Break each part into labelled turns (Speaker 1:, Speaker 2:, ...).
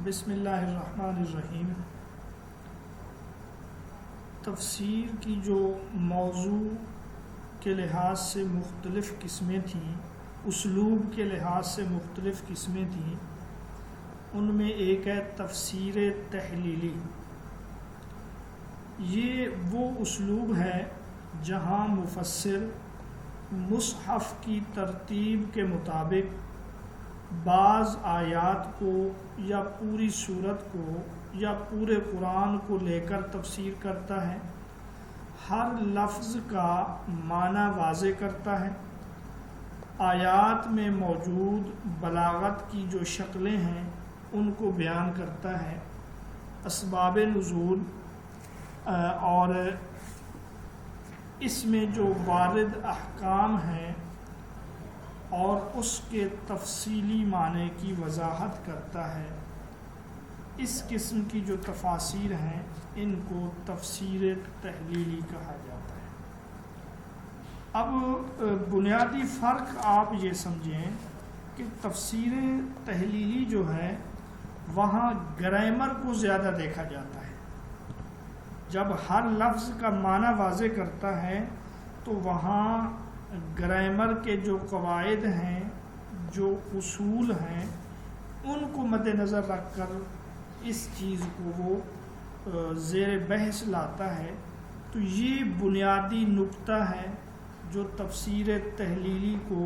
Speaker 1: بسم اللہ الرحمن الرحیم۔ تفسیر کی جو موضوع کے لحاظ سے مختلف قسمیں تھیں، اسلوب کے لحاظ سے مختلف قسمیں تھیں، ان میں ایک ہے تفسیر تحلیلی۔ یہ وہ اسلوب ہے جہاں مفسر مصحف کی ترتیب کے مطابق بعض آیات کو یا پوری سورت کو یا پورے قرآن کو لے کر تفسیر کرتا ہے، ہر لفظ کا معنی واضح کرتا ہے، آیات میں موجود بلاغت کی جو شکلیں ہیں ان کو بیان کرتا ہے، اسباب نزول اور اس میں جو وارد احکام ہیں اور اس کے تفصیلی معنی کی وضاحت کرتا ہے۔ اس قسم کی جو تفاسیر ہیں ان کو تفسیر تحلیلی کہا جاتا ہے۔ اب بنیادی فرق آپ یہ سمجھیں کہ تفسیر تحلیلی جو ہے وہاں گرامر کو زیادہ دیکھا جاتا ہے۔ جب ہر لفظ کا معنی واضح کرتا ہے تو وہاں گرامر کے جو قواعد ہیں، جو اصول ہیں، ان کو مد نظر رکھ کر اس چیز کو وہ زیر بحث لاتا ہے۔ تو یہ بنیادی نقطہ ہے جو تفسیر تحلیلی کو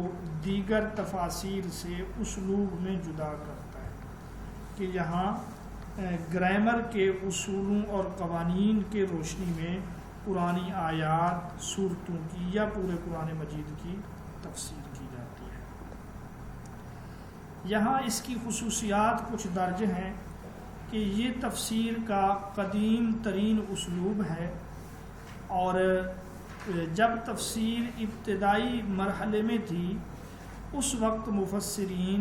Speaker 1: دیگر تفاسیر سے اسلوب میں جدا کرتا ہے، کہ یہاں گرامر کے اصولوں اور قوانین کے روشنی میں قرآنی آیات، سورتوں کی یا پورے قرآن مجید کی تفسیر کی جاتی ہے۔ یہاں اس کی خصوصیات کچھ درج ہیں کہ یہ تفسیر کا قدیم ترین اسلوب ہے، اور جب تفسیر ابتدائی مرحلے میں تھی اس وقت مفسرین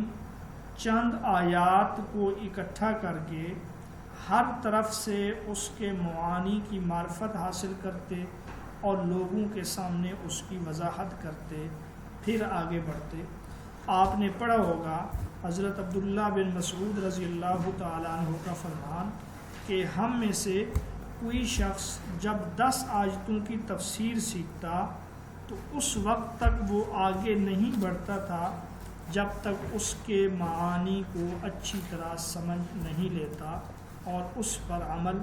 Speaker 1: چند آیات کو اکٹھا کر کے ہر طرف سے اس کے معانی کی معرفت حاصل کرتے اور لوگوں کے سامنے اس کی وضاحت کرتے، پھر آگے بڑھتے۔ آپ نے پڑھا ہوگا حضرت عبداللہ بن مسعود رضی اللہ تعالیٰ عنہ کا فرمان کہ ہم میں سے کوئی شخص جب 10 آیتوں کی تفسیر سیکھتا تو اس وقت تک وہ آگے نہیں بڑھتا تھا جب تک اس کے معانی کو اچھی طرح سمجھ نہیں لیتا اور اس پر عمل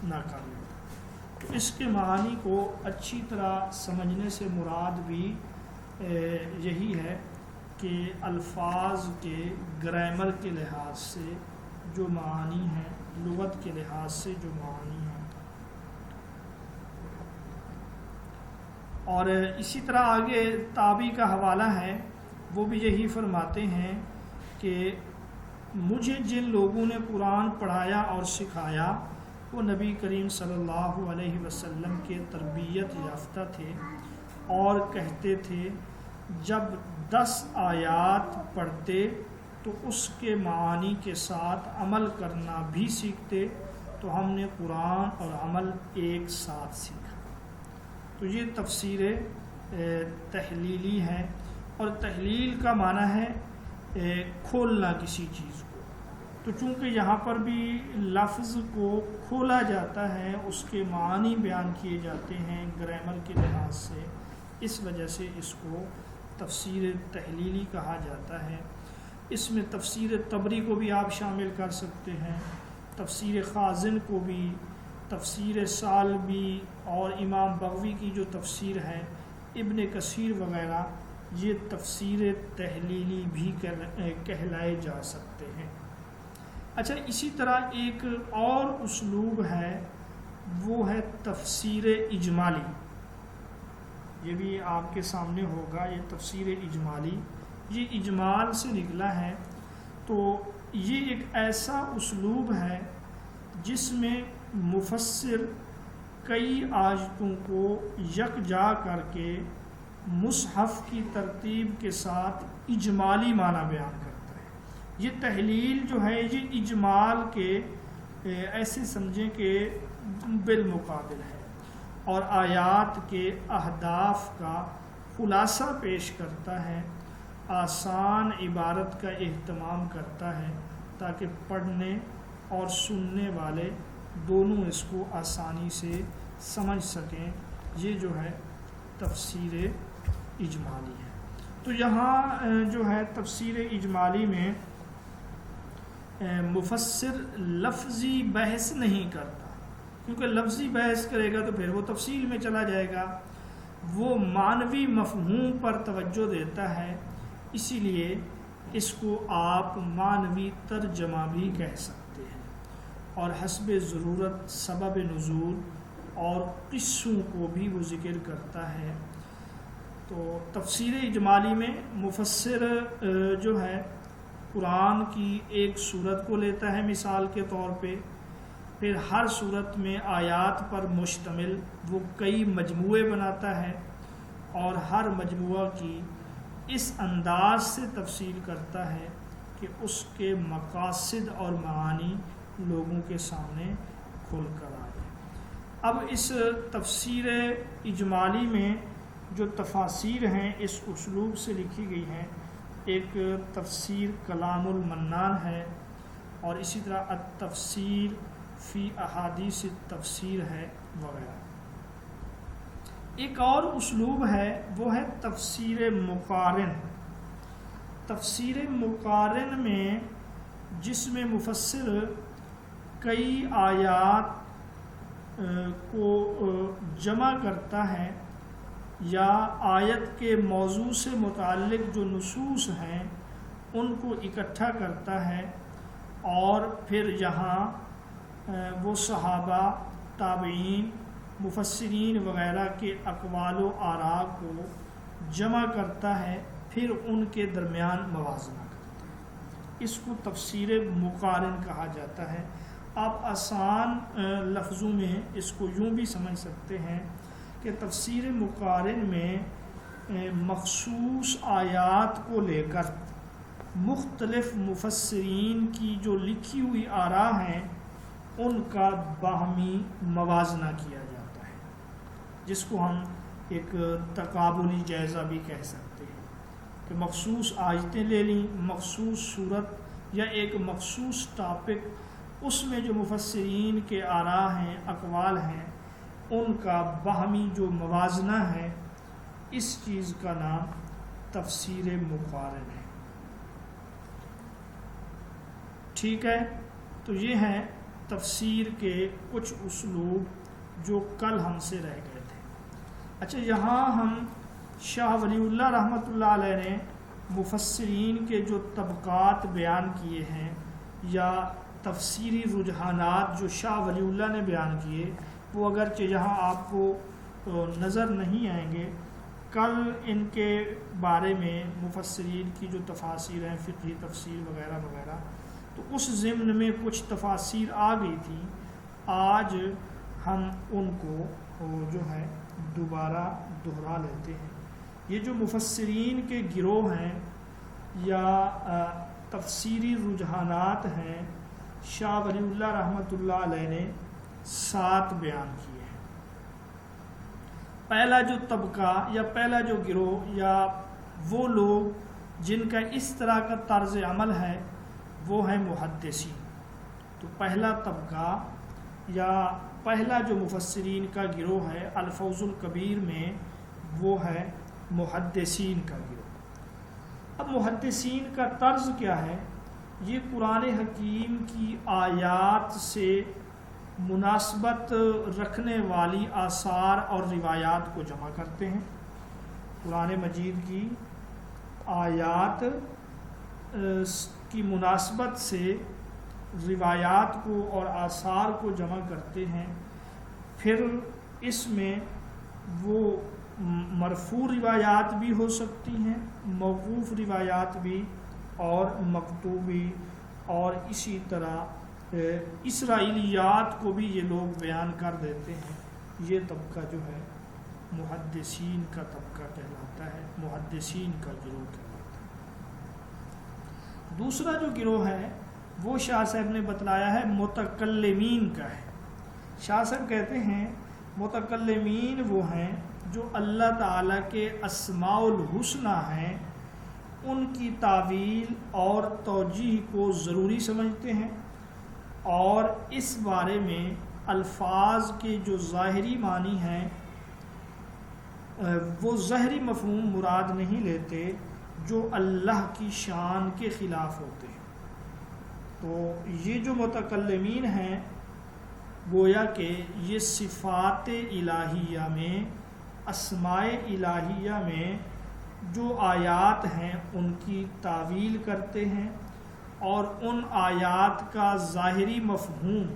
Speaker 1: نہ کر لیتا۔ تو اس کے معانی کو اچھی طرح سمجھنے سے مراد بھی یہی ہے کہ الفاظ کے گرامر کے لحاظ سے جو معانی ہیں، لغت کے لحاظ سے جو معانی ہیں، اور اسی طرح آگے تابعی کا حوالہ ہے، وہ بھی یہی فرماتے ہیں کہ مجھے جن لوگوں نے قرآن پڑھایا اور سکھایا وہ نبی کریم صلی اللہ علیہ وسلم کے تربیت یافتہ تھے، اور کہتے تھے جب 10 آیات پڑھتے تو اس کے معانی کے ساتھ عمل کرنا بھی سیکھتے، تو ہم نے قرآن اور عمل ایک ساتھ سیکھا۔ تو یہ تفسیر تحلیلی ہے، اور تحلیل کا معنی ہے کھولنا کسی چیز کو۔ تو چونکہ یہاں پر بھی لفظ کو کھولا جاتا ہے، اس کے معانی بیان کیے جاتے ہیں گرامر کے لحاظ سے، اس وجہ سے اس کو تفسیر تحلیلی کہا جاتا ہے۔ اس میں تفسیر طبری کو بھی آپ شامل کر سکتے ہیں، تفسیر خازن کو بھی، تفسیر سالبی اور امام بغوی کی جو تفسیر ہے، ابن کثیر وغیرہ، یہ تفسیر تحلیلی بھی کہلائے جا سکتے ہیں۔ اچھا، اسی طرح ایک اور اسلوب ہے، وہ ہے تفسیر اجمالی۔ یہ بھی آپ کے سامنے ہوگا، یہ تفسیر اجمالی، یہ اجمال سے نکلا ہے۔ تو یہ ایک ایسا اسلوب ہے جس میں مفسر کئی آیتوں کو یکجا کر کے مصحف کی ترتیب کے ساتھ اجمالی معنی بیان کرتا ہے۔ یہ تحلیل جو ہے یہ اجمال کے ایسے سمجھیں کہ بالمقابل ہے، اور آیات کے اہداف کا خلاصہ پیش کرتا ہے، آسان عبارت کا اہتمام کرتا ہے تاکہ پڑھنے اور سننے والے دونوں اس کو آسانی سے سمجھ سکیں. یہ جو ہے تفسیر اجمالی ہے. تو یہاں جو ہے تفسیر اجمالی میں مفسر لفظی بحث نہیں کرتا، کیونکہ لفظی بحث کرے گا تو پھر وہ تفصیل میں چلا جائے گا. وہ معنوی مفہوم پر توجہ دیتا ہے، اسی لیے اس کو آپ معنوی ترجمہ بھی کہہ سکتے ہیں. اور حسب ضرورت سبب نزول اور قصوں کو بھی وہ ذکر کرتا ہے. تو تفسیر اجمالی میں مفسر جو ہے قرآن کی ایک صورت کو لیتا ہے مثال کے طور پہ، پھر ہر صورت میں آیات پر مشتمل وہ کئی مجموعے بناتا ہے اور ہر مجموعہ کی اس انداز سے تفسیر کرتا ہے کہ اس کے مقاصد اور معانی لوگوں کے سامنے کھل کر آئے. اب اس تفسیر اجمالی میں جو تفاسیر ہیں اس اسلوب سے لکھی گئی ہیں. ایک تفسیر کلام المنان ہے اور اسی طرح التفسیر فی احادیث التفسیر ہے وغیرہ. ایک اور اسلوب ہے وہ ہے تفسیر مقارن. تفسیر مقارن میں جس میں مفسر کئی آیات کو جمع کرتا ہے یا آیت کے موضوع سے متعلق جو نصوص ہیں ان کو اکٹھا کرتا ہے اور پھر یہاں وہ صحابہ، تابعین، مفسرین وغیرہ کے اقوال و آراء کو جمع کرتا ہے، پھر ان کے درمیان موازنہ کرتا ہے. اس کو تفسیر مقارن کہا جاتا ہے. آپ آسان لفظوں میں اس کو یوں بھی سمجھ سکتے ہیں کہ تفسیر مقارن میں مخصوص آیات کو لے کر مختلف مفسرین کی جو لکھی ہوئی آراء ہیں ان کا باہمی موازنہ کیا جاتا ہے، جس کو ہم ایک تقابلی جائزہ بھی کہہ سکتے ہیں کہ مخصوص آیتیں لے لیں، مخصوص صورت یا ایک مخصوص ٹاپک، اس میں جو مفسرین کے آراء ہیں، اقوال ہیں، ان کا باہمی جو موازنہ ہے، اس چیز کا نام تفسیر مقارن ہے. ٹھیک ہے، تو یہ ہیں تفسیر کے کچھ اسلوب جو کل ہم سے رہ گئے تھے. اچھا، یہاں ہم شاہ ولی اللہ رحمۃ اللہ علیہ نے مفسرین کے جو طبقات بیان کیے ہیں یا تفسیری رجحانات جو شاہ ولی اللہ نے بیان کیے، وہ اگرچہ یہاں آپ کو نظر نہیں آئیں گے، کل ان کے بارے میں مفسرین کی جو تفاسیر ہیں، فقہی تفسیر وغیرہ وغیرہ، تو اس ضمن میں کچھ تفاسیر آ گئی تھی. آج ہم ان کو جو ہے دوبارہ دہرا لیتے ہیں. یہ جو مفسرین کے گروہ ہیں یا تفسیری رجحانات ہیں، شاہ ولی اللہ رحمۃ اللہ علیہ نے 7 بیان کیے ہیں. پہلا جو طبقہ یا پہلا جو گروہ یا وہ لوگ جن کا اس طرح کا طرز عمل ہے وہ ہے محدثین. تو پہلا طبقہ یا پہلا جو مفسرین کا گروہ ہے الفوز الکبیر میں، وہ ہے محدثین کا گروہ. اب محدثین کا طرز کیا ہے؟ یہ قرآن حکیم کی آیات سے مناسبت رکھنے والی آثار اور روایات کو جمع کرتے ہیں. قرآن مجید کی آیات کی مناسبت سے روایات کو اور آثار کو جمع کرتے ہیں. پھر اس میں وہ مرفوع روایات بھی ہو سکتی ہیں، موقوف روایات بھی، اور مکتوبی، اور اسی طرح اسرائیلیات کو بھی یہ لوگ بیان کر دیتے ہیں. یہ طبقہ جو ہے محدثین کا طبقہ کہلاتا ہے، محدثین کا گروہ کہلاتا ہے. دوسرا جو گروہ ہے وہ شاہ صاحب نے بتلایا ہے متکلمین کا ہے. شاہ صاحب کہتے ہیں متکلمین وہ ہیں جو اللہ تعالیٰ کے اسماء الحسنی ہیں ان کی تعویل اور توجیہ کو ضروری سمجھتے ہیں اور اس بارے میں الفاظ کے جو ظاہری معنی ہیں وہ ظاہری مفہوم مراد نہیں لیتے جو اللہ کی شان کے خلاف ہوتے ہیں۔ تو یہ جو متکلمین ہیں گویا کہ یہ صفات الہیہ میں، اسماء الہیہ میں جو آیات ہیں ان کی تعویل کرتے ہیں، اور ان آیات کا ظاہری مفہوم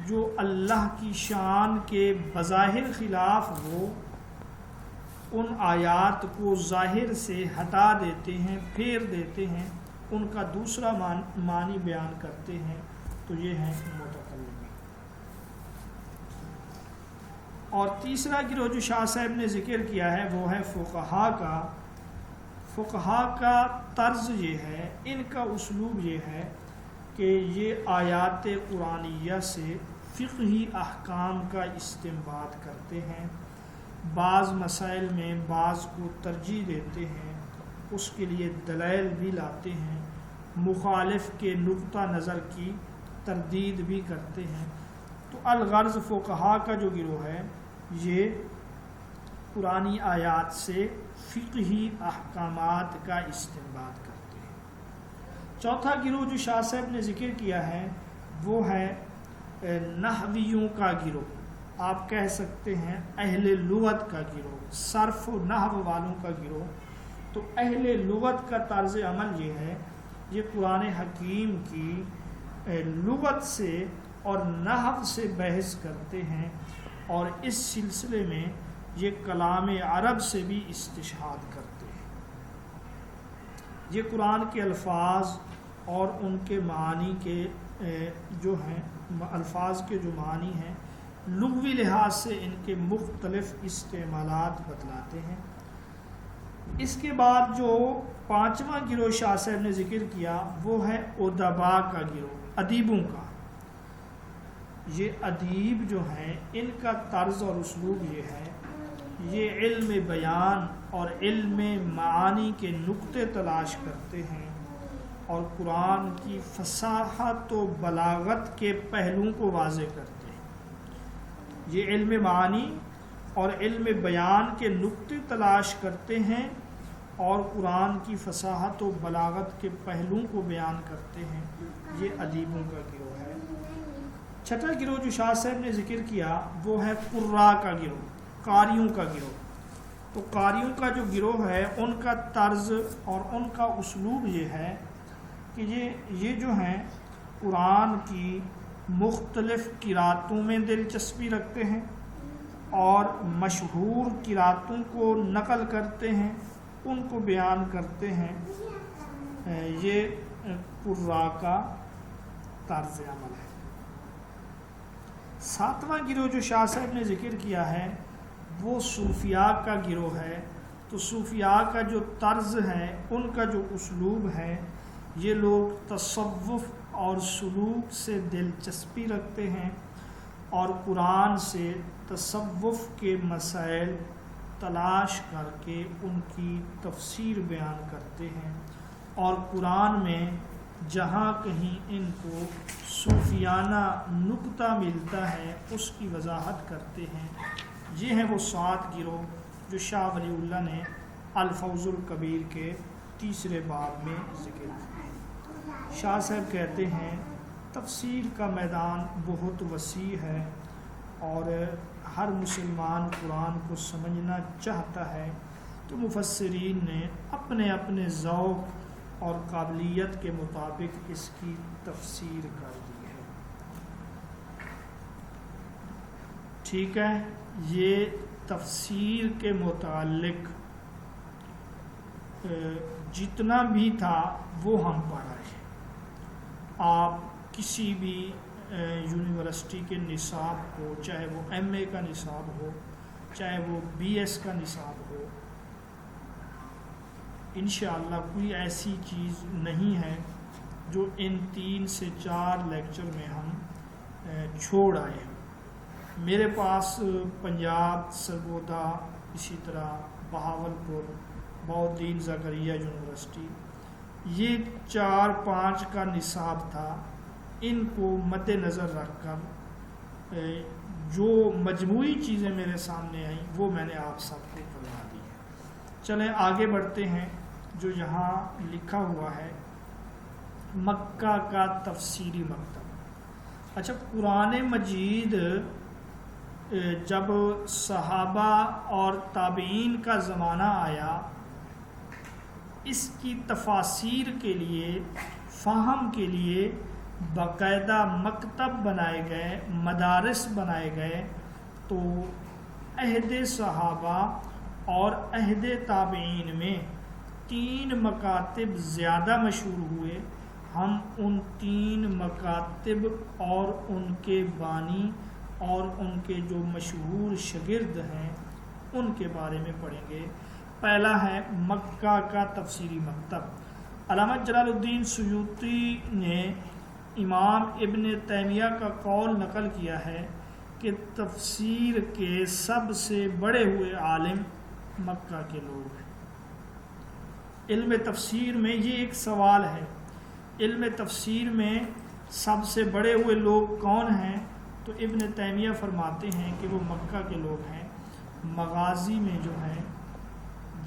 Speaker 1: جو اللہ کی شان کے بظاہر خلاف ہو، ان آیات کو ظاہر سے ہٹا دیتے ہیں، پھیر دیتے ہیں، ان کا دوسرا معنی بیان کرتے ہیں، تو یہ ہیں متکلمین۔ اور تیسرا گروہ جو شاہ صاحب نے ذکر کیا ہے وہ ہے فقہا کا۔ فقہا کا طرز یہ ہے، ان کا اسلوب یہ ہے کہ یہ آیات قرآنیہ سے فقہی احکام کا استنباط کرتے ہیں، بعض مسائل میں بعض کو ترجیح دیتے ہیں، اس کے لیے دلائل بھی لاتے ہیں، مخالف کے نقطہ نظر کی تردید بھی کرتے ہیں۔ تو الغرض فقہا کا جو گروہ ہے یہ قرآنی آیات سے فقہی احکامات کا استنباط کرتے ہیں۔ چوتھا گروہ جو شاہ صاحب نے ذکر کیا ہے وہ ہے نحویوں کا گروہ، آپ کہہ سکتے ہیں اہل لغت کا گروہ، صرف و نحو والوں کا گروہ۔ تو اہل لغت کا طرز عمل یہ ہے، یہ قرآن حکیم کی لغت سے اور نحو سے بحث کرتے ہیں، اور اس سلسلے میں یہ کلام عرب سے بھی استشہاد کرتے ہیں۔ یہ قرآن کے الفاظ اور ان کے معانی کے جو ہیں، الفاظ کے جو معنی ہیں لغوی لحاظ سے ان کے مختلف استعمالات بتلاتے ہیں۔ اس کے بعد جو پانچواں گروہ شاہ صاحب نے ذکر کیا وہ ہے ادبا کا گروہ، ادیبوں کا۔ یہ ادیب جو ہیں ان کا طرز اور اسلوب یہ ہے، یہ علم بیان اور علم معانی کے نقطے تلاش کرتے ہیں اور قرآن کی فصاحت و بلاغت کے پہلوؤں کو واضح کرتے ہیں۔ یہ علم معانی اور علم بیان کے نقطے تلاش کرتے ہیں اور قرآن کی فصاحت و بلاغت کے پہلوؤں کو بیان کرتے ہیں۔ یہ ادیبوں کا گروہ ہے۔ چھٹا گروہ جو شاہ صاحب نے ذکر کیا وہ ہے قراء کا گروہ، قاریوں کا گروہ۔ تو قاریوں کا جو گروہ ہے ان کا طرز اور ان کا اسلوب یہ ہے کہ یہ جو ہیں قرآن کی مختلف قراتوں میں دلچسپی رکھتے ہیں اور مشہور قراتوں کو نقل کرتے ہیں، ان کو بیان کرتے ہیں۔ یہ قراء کا طرز عمل ہے۔ ساتواں گروہ جو شاہ صاحب نے ذکر کیا ہے وہ صوفیاء کا گروہ ہے۔ تو صوفیاء کا جو طرز ہے، ان کا جو اسلوب ہے، یہ لوگ تصوف اور سلوک سے دلچسپی رکھتے ہیں اور قرآن سے تصوف کے مسائل تلاش کر کے ان کی تفسیر بیان کرتے ہیں، اور قرآن میں جہاں کہیں ان کو صوفیانہ نکتہ ملتا ہے اس کی وضاحت کرتے ہیں۔ یہ ہیں وہ 7 گروہ جو شاہ ولی اللہ نے الفوز الکبیر کے تیسرے باب میں ذکر کیے۔ شاہ صاحب کہتے ہیں تفسیر کا میدان بہت وسیع ہے اور ہر مسلمان قرآن کو سمجھنا چاہتا ہے، تو مفسرین نے اپنے اپنے ذوق اور قابلیت کے مطابق اس کی تفسیر کر دی ہے۔ ٹھیک ہے، یہ تفسیر کے متعلق جتنا بھی تھا وہ ہم پڑھ رہے ہیں۔ آپ کسی بھی یونیورسٹی کے نصاب کو، چاہے وہ ایم اے کا نصاب ہو، چاہے وہ بی ایس کا نصاب ہو، انشاءاللہ کوئی ایسی چیز نہیں ہے جو ان 3 سے 4 لیکچر میں ہم چھوڑ آئے ہیں۔ میرے پاس پنجاب، سرگودا، اسی طرح بہاولپور، بہاؤالدین زکریا یونیورسٹی، یہ 4-5 کا نصاب تھا۔ ان کو مد نظر رکھ کر جو مجموعی چیزیں میرے سامنے آئیں وہ میں نے آپ سب کو بتا دی ہیں۔ چلیں آگے بڑھتے ہیں۔ جو یہاں لکھا ہوا ہے مکہ کا تفسیری مکتب۔ اچھا، قرآن مجید جب صحابہ اور تابعین کا زمانہ آیا، اس کی تفاسیر کے لیے، فہم کے لیے باقاعدہ مکتب بنائے گئے، مدارس بنائے گئے، تو عہد صحابہ اور عہد تابعین میں 3 مکاتب زیادہ مشہور ہوئے۔ ہم ان 3 مکاتب اور ان کے بانی اور ان کے جو مشہور شاگرد ہیں ان کے بارے میں پڑھیں گے۔ پہلا ہے مکہ کا تفسیری مکتب۔ علامہ جلال الدین سیوطی نے امام ابن تیمیہ کا قول نقل کیا ہے کہ تفسیر کے سب سے بڑے ہوئے عالم مکہ کے لوگ ہیں۔ علم تفسیر میں یہ ایک سوال ہے، علم تفسیر میں سب سے بڑے ہوئے لوگ کون ہیں؟ تو ابن تیمیہ فرماتے ہیں کہ وہ مکہ کے لوگ ہیں۔ مغازی میں جو ہیں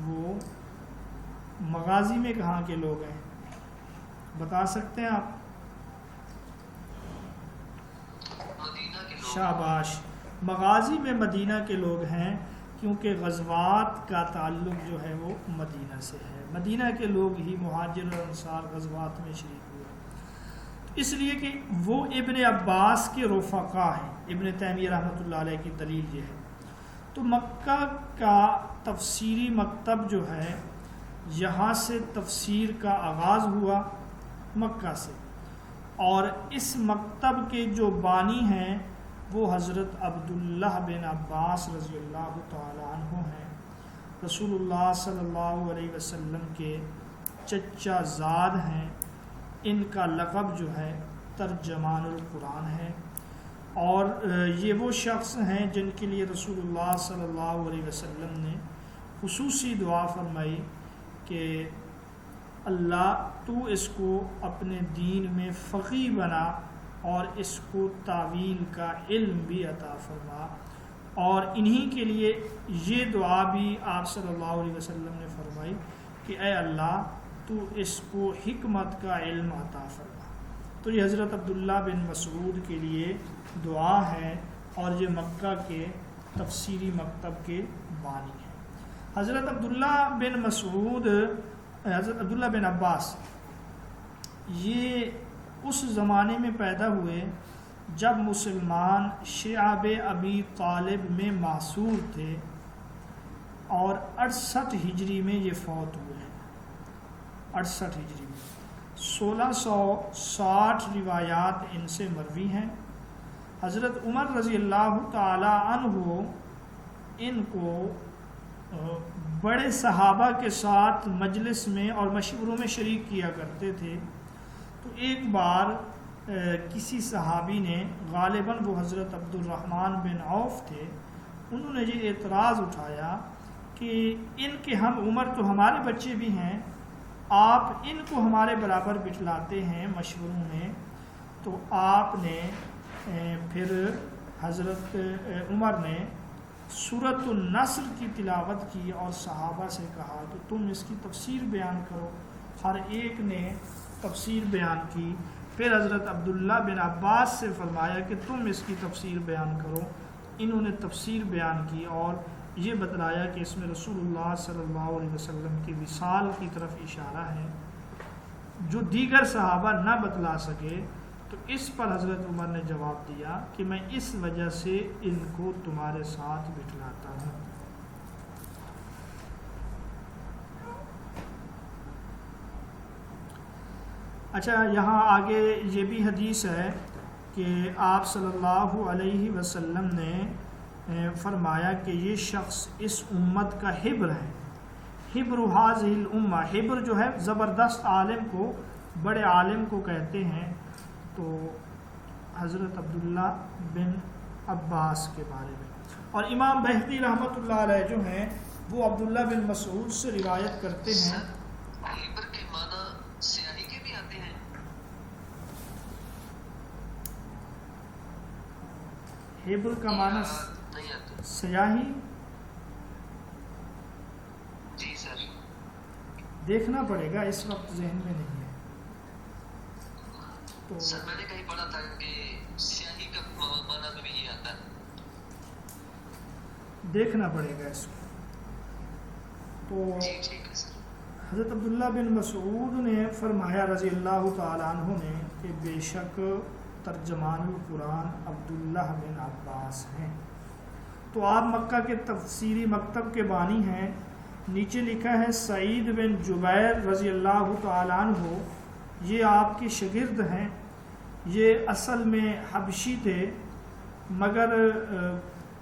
Speaker 1: وہ مغازی میں کہاں کے لوگ ہیں بتا سکتے ہیں آپ؟ شاباش، مغازی میں مدینہ کے لوگ ہیں، کیونکہ غزوات کا تعلق جو ہے وہ مدینہ سے ہے۔ مدینہ کے لوگ ہی مہاجر اور انصار غزوات میں شریک ہوئے، اس لیے کہ وہ ابن عباس کے رفقا ہیں۔ ابن تیمیہ رحمۃ اللہ علیہ کی دلیل یہ ہے۔ تو مکہ کا تفسیری مکتب جو ہے، یہاں سے تفسیر کا آغاز ہوا مکہ سے، اور اس مکتب کے جو بانی ہیں وہ حضرت عبداللہ بن عباس رضی اللہ تعالی عنہ ہیں۔ رسول اللہ صلی اللہ علیہ وسلم کے چچا زاد ہیں۔ ان کا لقب جو ہے ترجمان القرآن ہے، اور یہ وہ شخص ہیں جن کے لیے رسول اللہ صلی اللہ علیہ وسلم نے خصوصی دعا فرمائی کہ اللہ تو اس کو اپنے دین میں فقیہ بنا اور اس کو تاویل کا علم بھی عطا فرما، اور انہی کے لیے یہ دعا بھی آپ صلی اللہ علیہ وسلم نے فرمائی کہ اے اللہ تو اس کو حکمت کا علم عطا فرما۔ تو یہ حضرت عبداللہ بن مسعود کے لیے دعا ہے، اور یہ مکہ کے تفسیری مکتب کے بانی ہیں۔ حضرت عبداللہ بن مسعود، حضرت عبداللہ بن عباس، یہ اس زمانے میں پیدا ہوئے جب مسلمان شعب ابی طالب میں محصور تھے، اور 68 ہجری میں یہ فوت ہوئے ہیں۔ 68 ہجری میں 1660 روایات ان سے مروی ہیں۔ حضرت عمر رضی اللہ تعالی عنہ ان کو بڑے صحابہ کے ساتھ مجلس میں اور مشوروں میں شریک کیا کرتے تھے۔ تو ایک بار کسی صحابی نے، غالباً وہ حضرت عبد الرحمن بن عوف تھے، انہوں نے یہ اعتراض اٹھایا کہ ان کے ہم عمر تو ہمارے بچے بھی ہیں، آپ ان کو ہمارے برابر بٹھلاتے ہیں مشوروں میں۔ تو آپ نے پھر حضرت عمر نے سورۃ النصر کی تلاوت کی اور صحابہ سے کہا کہ تم اس کی تفسیر بیان کرو۔ ہر ایک نے تفسیر بیان کی۔ پھر حضرت عبداللہ بن عباس سے فرمایا کہ تم اس کی تفسیر بیان کرو۔ انہوں نے تفسیر بیان کی اور یہ بتلایا کہ اس میں رسول اللہ صلی اللہ علیہ وسلم کی وصال کی طرف اشارہ ہے، جو دیگر صحابہ نہ بتلا سکے۔ تو اس پر حضرت عمر نے جواب دیا کہ میں اس وجہ سے ان کو تمہارے ساتھ بٹھلاتا ہوں۔ اچھا، یہاں آگے یہ بھی حدیث ہے کہ آپ صلی اللہ علیہ وسلم نے فرمایا کہ یہ شخص اس امت کا حبر ہے۔ حبر ھذہ الامہ، حبر جو ہے زبردست عالم کو، بڑے عالم کو کہتے ہیں۔ تو حضرت عبداللہ بن عباس کے بارے میں، اور امام بہقی رحمۃ اللہ علیہ جو ہیں وہ عبداللہ بن مسعود سے روایت کرتے ہیں۔
Speaker 2: حبر کے معنی سیاہی کے بھی آتے ہیں؟
Speaker 1: حبر کا معنی
Speaker 2: نہیں آتا
Speaker 1: سیاہی.
Speaker 2: جی سر.
Speaker 1: دیکھنا پڑے گا، اس وقت ذہن میں نہیں ہے. تو
Speaker 2: سر میں نے کہیں پڑھا تھا کہ سیاہی کا معنی میں بھی یہ آتا ہے.
Speaker 1: دیکھنا پڑے گا اس کو. تو
Speaker 2: جی ٹھیک ہے سر.
Speaker 1: حضرت عبداللہ بن مسعود نے فرمایا رضی اللہ تعالیٰ عنہ نے کہ بے شک ترجمان القرآن عبداللہ بن عباس ہیں. تو آپ مکہ کے تفسیری مکتب کے بانی ہیں. نیچے لکھا ہے سعید بن جبیر رضی اللہ تعالیٰ عنہ، یہ آپ کے شاگرد ہیں. یہ اصل میں حبشی تھے مگر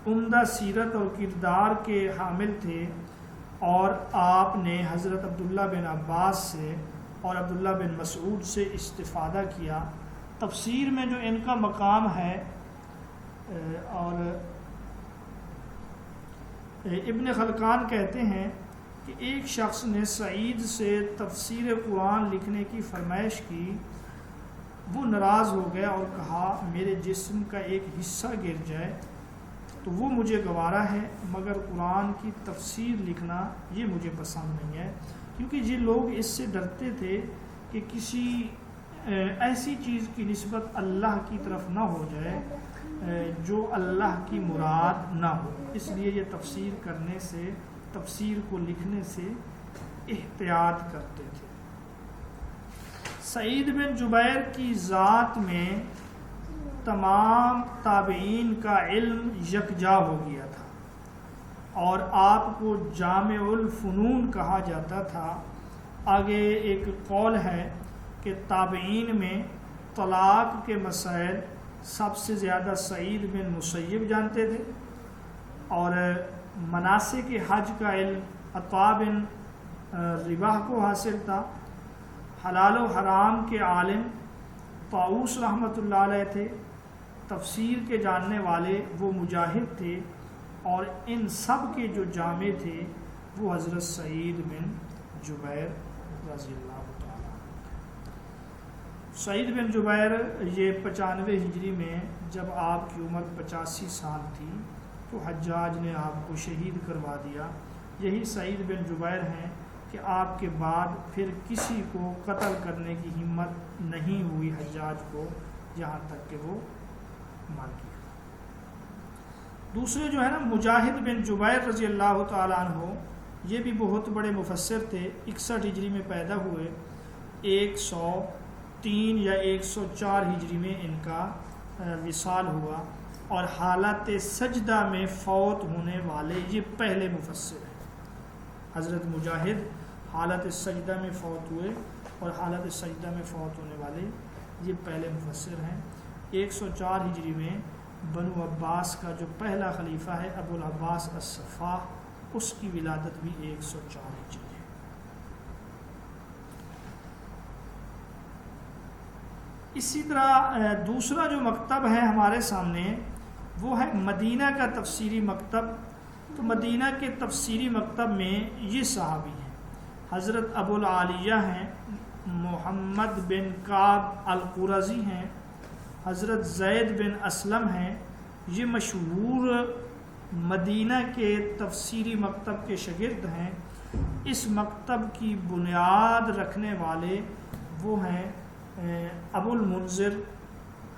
Speaker 1: عمدہ سیرت اور کردار کے حامل تھے، اور آپ نے حضرت عبداللہ بن عباس سے اور عبداللہ بن مسعود سے استفادہ کیا. تفسیر میں جو ان کا مقام ہے، اور ابن خلقان کہتے ہیں کہ ایک شخص نے سعید سے تفسیر قرآن لکھنے کی فرمائش کی. وہ ناراض ہو گیا اور کہا میرے جسم کا ایک حصہ گر جائے تو وہ مجھے گوارا ہے، مگر قرآن کی تفسیر لکھنا یہ مجھے پسند نہیں ہے. کیونکہ یہ لوگ اس سے ڈرتے تھے کہ کسی ایسی چیز کی نسبت اللہ کی طرف نہ ہو جائے جو اللہ کی مراد نہ ہو، اس لیے یہ تفسیر کرنے سے، تفسیر کو لکھنے سے احتیاط کرتے تھے. سعید بن جبیر کی ذات میں تمام تابعین کا علم یکجا ہو گیا تھا اور آپ کو جامع الفنون کہا جاتا تھا. آگے ایک قول ہے کہ تابعین میں طلاق کے مسائل سب سے زیادہ سعید بن مسیب جانتے تھے، اور مناسک حج کا علم عطا بن رباح کو حاصل تھا. حلال و حرام کے عالم طاؤس رحمۃ اللہ علیہ تھے. تفسیر کے جاننے والے وہ مجاہد تھے، اور ان سب کے جو جامع تھے وہ حضرت سعید بن جبیر رضی اللہ تعالیٰ. سعید بن جبیر یہ 95 ہجری میں جب آپ کی عمر 85 سال تھی تو حجاج نے آپ کو شہید کروا دیا. یہی سعید بن جبیر ہیں کہ آپ کے بعد پھر کسی کو قتل کرنے کی ہمت نہیں ہوئی حجاج کو، یہاں تک کہ وہ مر گیا. دوسرے جو ہے نا مجاہد بن جبیر رضی اللہ تعالیٰ عنہ، یہ بھی بہت بڑے مفسر تھے. 61 ہجری میں پیدا ہوئے، 103 یا 104 ہجری میں ان کا وصال ہوا، اور حالت سجدہ میں فوت ہونے والے یہ پہلے مفسر ہیں. حضرت مجاہد حالت سجدہ میں فوت ہوئے، اور حالت سجدہ میں فوت ہونے والے یہ پہلے مفسر ہیں. 104 ہجری میں بنو عباس کا جو پہلا خلیفہ ہے ابو العباس الصفاح، اس کی ولادت بھی 104 ہجری ہے. اسی طرح دوسرا جو مکتب ہے ہمارے سامنے وہ ہے مدینہ کا تفسیری مکتب. تو مدینہ کے تفسیری مکتب میں یہ صحابی ہیں. حضرت ابو العالیہ ہیں، محمد بن کعب القرظی ہیں، حضرت زید بن اسلم ہیں. یہ مشہور مدینہ کے تفسیری مکتب کے شاگرد ہیں. اس مکتب کی بنیاد رکھنے والے وہ ہیں ابو المنذر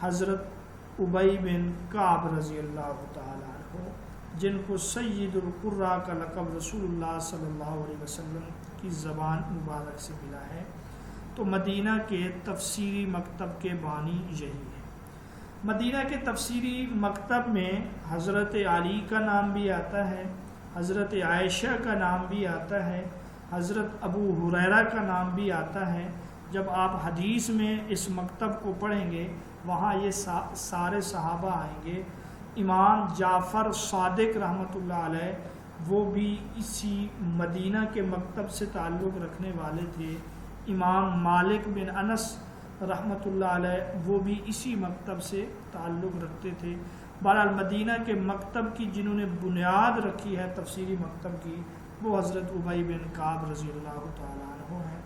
Speaker 1: حضرت ابی بن کعب رضی اللہ تعالیٰ عنہ، جن کو سید القراء کا لقب رسول اللہ صلی اللہ علیہ وسلم کی زبان مبارک سے ملا ہے. تو مدینہ کے تفسیری مکتب کے بانی یہی ہے. مدینہ کے تفسیری مکتب میں حضرت علی کا نام بھی آتا ہے، حضرت عائشہ کا نام بھی آتا ہے، حضرت ابو ہریرہ کا نام بھی آتا ہے. جب آپ حدیث میں اس مکتب کو پڑھیں گے وہاں یہ سارے صحابہ آئیں گے. امام جعفر صادق رحمۃ اللہ علیہ وہ بھی اسی مدینہ کے مکتب سے تعلق رکھنے والے تھے. امام مالک بن انس رحمۃ اللہ علیہ وہ بھی اسی مکتب سے تعلق رکھتے تھے. بہرحال مدینہ کے مکتب کی جنہوں نے بنیاد رکھی ہے تفسیری مکتب کی وہ حضرت ابی بن کعب رضی اللہ تعالیٰ عنہ ہیں.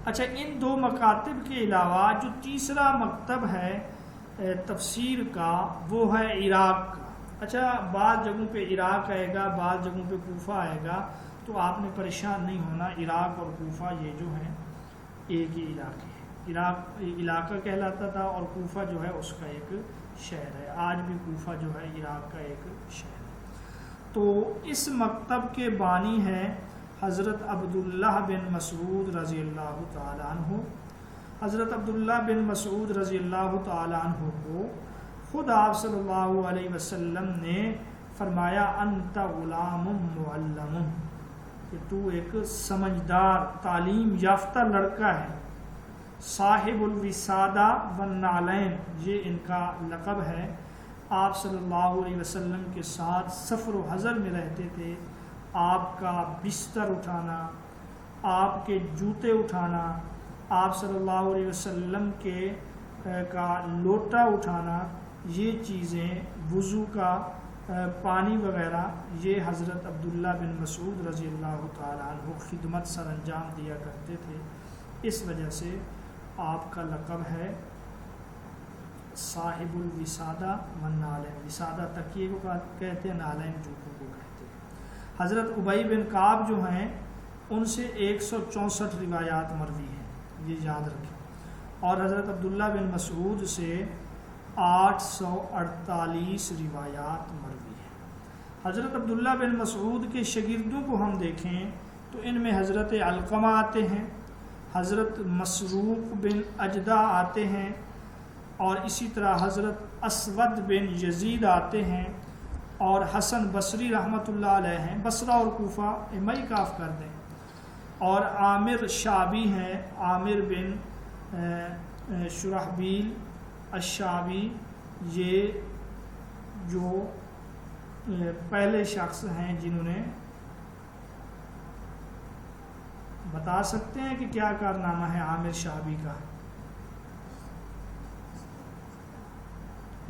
Speaker 1: اچھا، ان دو مکاتب کے علاوہ جو تیسرا مکتب ہے تفسیر کا وہ ہے عراق کا. اچھا بعض جگہوں پہ عراق آئے گا، بعض جگہوں پہ کوفہ آئے گا، تو آپ نے پریشان نہیں ہونا. عراق اور کوفہ یہ جو ہیں ایک ہی علاقے ہیں. عراق علاقہ کہلاتا تھا اور کوفہ جو ہے اس کا ایک شہر ہے. آج بھی کوفہ جو ہے عراق کا ایک شہر ہے. تو اس مکتب کے بانی ہیں حضرت عبداللہ بن مسعود رضی اللہ تعالی عنہ. حضرت عبداللہ بن مسعود رضی اللہ تعالی عنہ کو خود آپ صلی اللہ علیہ وسلم نے فرمایا انت غلام معلم، کہ تو ایک سمجھدار تعلیم یافتہ لڑکا ہے. صاحب الوسادہ والنعلین، یہ ان کا لقب ہے. آپ صلی اللہ علیہ وسلم کے ساتھ سفر و حضر میں رہتے تھے. آپ کا بستر اٹھانا، آپ کے جوتے اٹھانا، آپ صلی اللہ علیہ وسلم کا لوٹا اٹھانا، یہ چیزیں، وضو کا پانی وغیرہ، یہ حضرت عبداللہ بن مسعود رضی اللہ تعالیٰ عنہ خدمت سر انجام دیا کرتے تھے. اس وجہ سے آپ کا لقب ہے صاحب الوسادہ والنعلین. وسادہ تکیے کو کہتے ہیں، نعلین جوتوں کو کہتے ہیں. حضرت ابی بن کعب جو ہیں ان سے 164 روایات مروی ہیں، یہ یاد رکھیں. اور حضرت عبداللہ بن مسعود سے 848 روایات مروی ہیں. حضرت عبداللہ بن مسعود کے شاگردوں کو ہم دیکھیں تو ان میں حضرت علقمہ آتے ہیں، حضرت مسروق بن اجدہ آتے ہیں، اور اسی طرح حضرت اسود بن یزید آتے ہیں، اور حسن بصری رحمۃ اللہ علیہ ہیں. بصرہ اور کوفہ مئی کاف کر دیں. اور عامر شعبی ہیں، عامر بن شرحبیل الشعبی، یہ جو پہلے شخص ہیں جنہوں نے، بتا سکتے ہیں کہ کیا کارنامہ ہے عامر شعبی کا؟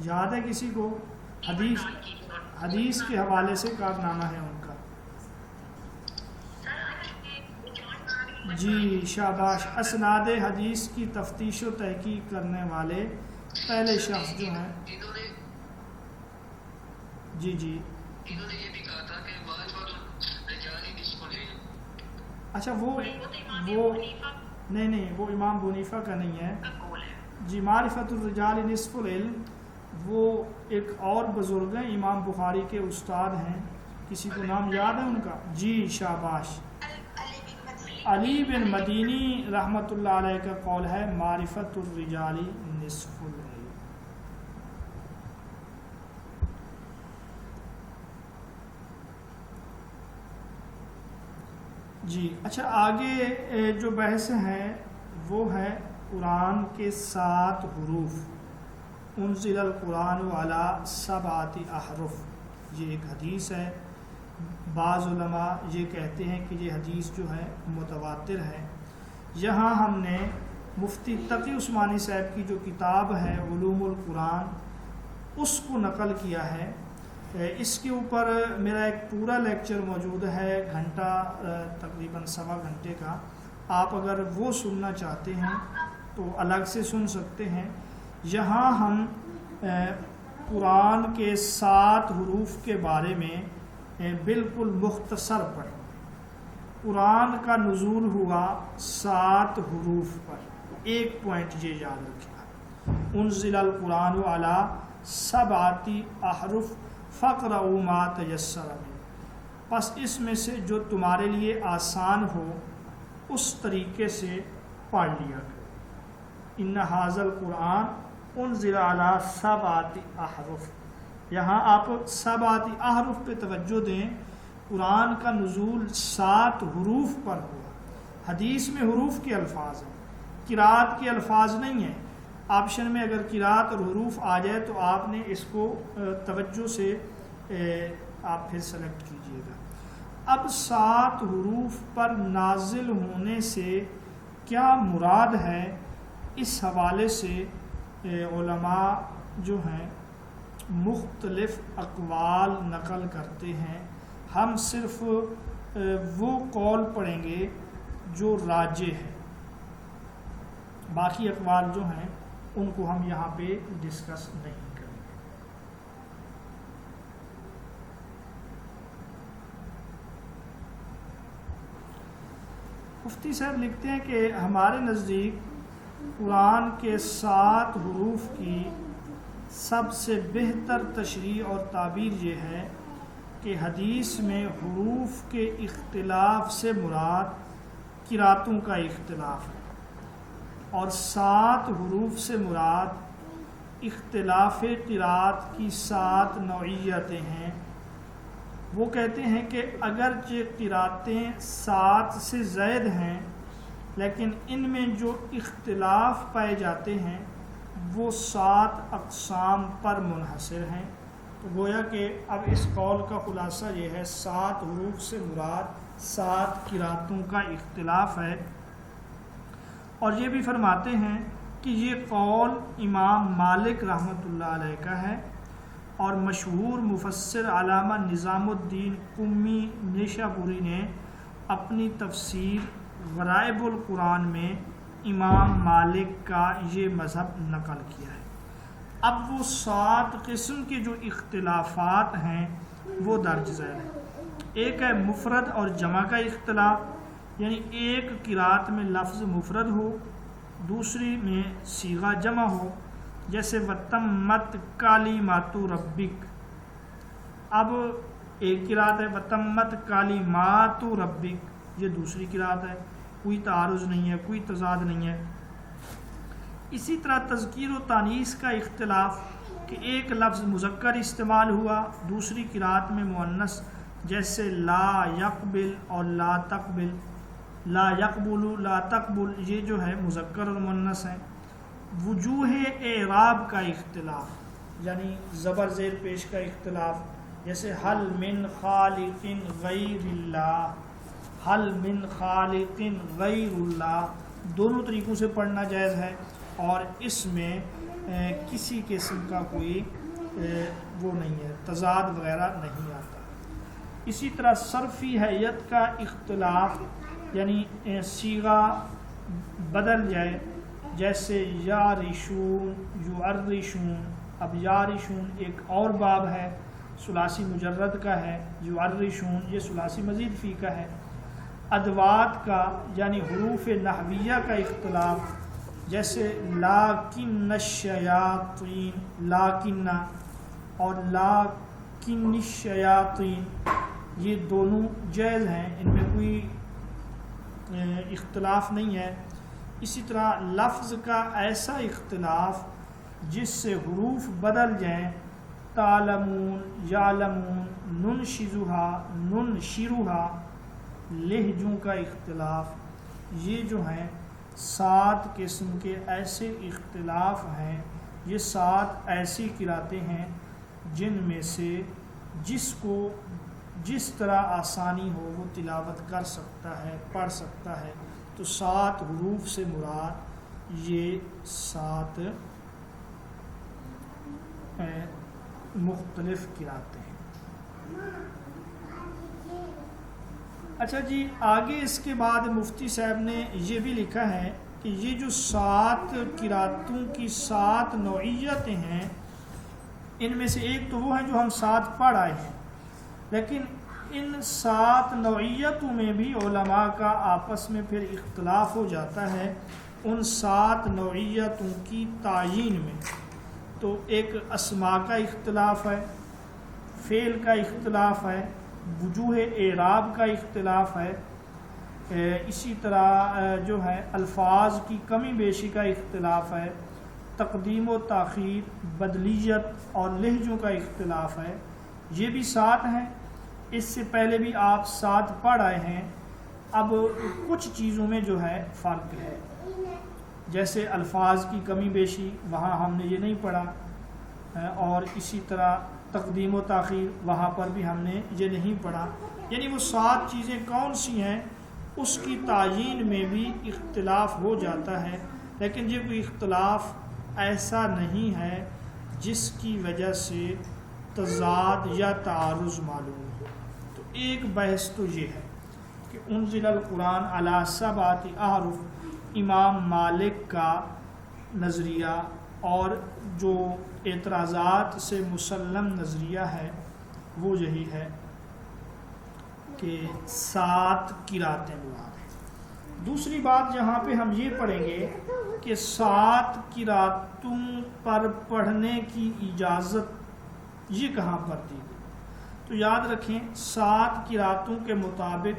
Speaker 1: یاد ہے کسی کو؟ حدیث کے حوالے سے کارنامہ ہے ان کا. جی شاباش. اسناد حدیث کی تفتیش و تحقیق کرنے والے پہلے شخص جو ہیں. جی
Speaker 2: انہوں نے یہ بھی کہا تھا کہ معرفت الرجال نصف العلم.
Speaker 1: اچھا وہ نہیں، وہ امام ابو حنیفہ کا نہیں ہے. جی معرفت الرجال نصف العلم وہ ایک اور بزرگ ہیں، امام بخاری کے استاد ہیں. کسی کو نام یاد ہے ان کا؟ جی شاباش. علی بن مدینی رحمۃ اللہ علیہ کا قول ہے معرفت الرجال نصف العلم. جی اچھا، آگے جو بحث ہیں وہ ہے قرآن کے 7 حروف. انزل القرآن علی 7 احرف، یہ ایک حدیث ہے. بعض علماء یہ کہتے ہیں کہ یہ حدیث جو ہے متواتر ہے. یہاں ہم نے مفتی تقی عثمانی صاحب کی جو کتاب ہے علوم القرآن، اس کو نقل کیا ہے. اس کے اوپر میرا ایک پورا لیکچر موجود ہے، گھنٹہ تقریباً 1.25 گھنٹے کا. آپ اگر وہ سننا چاہتے ہیں تو الگ سے سن سکتے ہیں. یہاں ہم قرآن کے 7 حروف کے بارے میں بالکل مختصر پڑھیں. قرآن کا نزول ہوا 7 حروف پر. ایک پوائنٹ یہ یاد رکھیں، انزل القرآن علی 7 احرف فقرؤوا ما تیسر منہ، پس اس میں سے جو تمہارے لیے آسان ہو اس طریقے سے پڑھ لیا کرو. ان ھذا القرآن انزل علی 7 احرف. یہاں آپ 7 احرف پہ توجہ دیں. قرآن کا نزول 7 حروف پر ہوا. حدیث میں حروف کے الفاظ ہیں، قرات کے الفاظ نہیں ہیں. آپشن میں اگر قرات اور حروف آ جائے تو آپ نے اس کو توجہ سے آپ پھر سلیکٹ کیجئے گا. اب 7 حروف پر نازل ہونے سے کیا مراد ہے، اس حوالے سے علماء جو ہیں مختلف اقوال نقل کرتے ہیں. ہم صرف وہ قول پڑھیں گے جو راجح ہے، باقی اقوال جو ہیں ان کو ہم یہاں پہ ڈسکس نہیں کریں گے۔ مفتی صاحب لکھتے ہیں کہ ہمارے نزدیک قرآن کے 7 حروف کی سب سے بہتر تشریح اور تعبیر یہ ہے کہ حدیث میں حروف کے اختلاف سے مراد قراتوں کا اختلاف ہے، اور 7 حروف سے مراد اختلاف قرات کی 7 نوعیتیں ہیں۔ وہ کہتے ہیں کہ اگرچہ قراتیں 7 سے زائد ہیں، لیکن ان میں جو اختلاف پائے جاتے ہیں وہ 7 اقسام پر منحصر ہیں۔ تو گویا کہ اب اس قول کا خلاصہ یہ ہے 7 حروف سے مراد 7 قراتوں کا اختلاف ہے۔ اور یہ بھی فرماتے ہیں کہ یہ قول امام مالک رحمۃ اللہ علیہ کا ہے، اور مشہور مفسر علامہ نظام الدین قمی نیشابوری نے اپنی تفسیر غرائب القرآن میں امام مالک کا یہ مذہب نقل کیا ہے۔ اب وہ 7 قسم کے جو اختلافات ہیں وہ درج ذیل ہیں۔ ایک ہے مفرد اور جمع کا اختلاف، یعنی ایک قرات میں لفظ مفرد ہو، دوسری میں صیغہ جمع ہو، جیسے وتمت کلمات ربک۔ اب ایک قرات ہے وتمت کلمات ربک، یہ دوسری قرات ہے، کوئی تعارض نہیں ہے، کوئی تضاد نہیں ہے۔ اسی طرح تذکیر و تانیث کا اختلاف کہ ایک لفظ مذکر استعمال ہوا، دوسری قرات میں مؤنث، جیسے لا یقبل اور لا تقبل۔ لا یقبل لا تقبل یہ جو ہے مذکر اور مؤنث ہیں۔ وجوہ اعراب کا اختلاف، یعنی زبر زیر پیش کا اختلاف، جیسے حل من خالق غیر اللہ، حل من خالق غیر اللہ، دونوں طریقوں سے پڑھنا جائز ہے، اور اس میں کسی قسم کا کوئی وہ نہیں ہے، تضاد وغیرہ نہیں آتا۔ اسی طرح صرفی حیت کا اختلاف، یعنی صیغہ بدل جائے، جیسے یارشون یعرشون۔ اب یارشون ایک اور باب ہے، ثلاثی مجرد کا ہے، یعرشون یہ ثلاثی مزید فی کا ہے۔ ادوات کا یعنی حروف نحویہ کا اختلاف، جیسے لاکن الشیاطین، لاکن اور لاکن الشیاطین، یہ دونوں جائز ہیں، ان میں کوئی اختلاف نہیں ہے۔ اسی طرح لفظ کا ایسا اختلاف جس سے حروف بدل جائیں، تعلمون، یعلمون، ننشزها، ننشرها، لہجوں کا اختلاف، یہ جو ہیں 7 قسم کے ایسے اختلاف ہیں۔ یہ 7 ایسی قراتیں ہیں جن میں سے جس کو جس طرح آسانی ہو وہ تلاوت کر سکتا ہے، پڑھ سکتا ہے۔ تو 7 حروف سے مراد یہ 7 مختلف قراتیں ہیں۔ اچھا جی، آگے اس کے بعد مفتی صاحب نے یہ بھی لکھا ہے کہ یہ جو 7 قراتوں کی 7 نوعیتیں ہیں، ان میں سے ایک تو وہ ہیں جو ہم 7 پڑھ آئے ہیں، لیکن ان 7 نوعیتوں میں بھی علماء کا آپس میں پھر اختلاف ہو جاتا ہے ان 7 نوعیتوں کی تعیین میں۔ تو ایک اسماء کا اختلاف ہے، فعل کا اختلاف ہے، وجوہ اعراب کا اختلاف ہے، اسی طرح جو ہے الفاظ کی کمی بیشی کا اختلاف ہے، تقدیم و تاخیر، بدلیت اور لہجوں کا اختلاف ہے۔ یہ بھی 7 ہیں، اس سے پہلے بھی آپ 7 پڑھ آئے ہیں۔ اب کچھ چیزوں میں جو ہے فرق ہے، جیسے الفاظ کی کمی بیشی، وہاں ہم نے یہ نہیں پڑھا، اور اسی طرح تقدیم و تاخیر، وہاں پر بھی ہم نے یہ نہیں پڑھا۔ یعنی وہ 7 چیزیں کون سی ہیں اس کی تعیین میں بھی اختلاف ہو جاتا ہے، لیکن یہ کوئی اختلاف ایسا نہیں ہے جس کی وجہ سے تضاد یا تعارض معلوم ہو۔ تو ایک بحث تو یہ ہے کہ انزل القرآن علی 7 احرف، امام مالک کا نظریہ اور جو اعتراضات سے مسلم نظریہ ہے وہ یہی ہے کہ 7 قراتیں مراد ہیں۔ دوسری بات جہاں پہ ہم یہ پڑھیں گے کہ 7 قراتوں پر پڑھنے کی اجازت یہ کہاں پر دی گئی، تو یاد رکھیں 7 قراتوں کے مطابق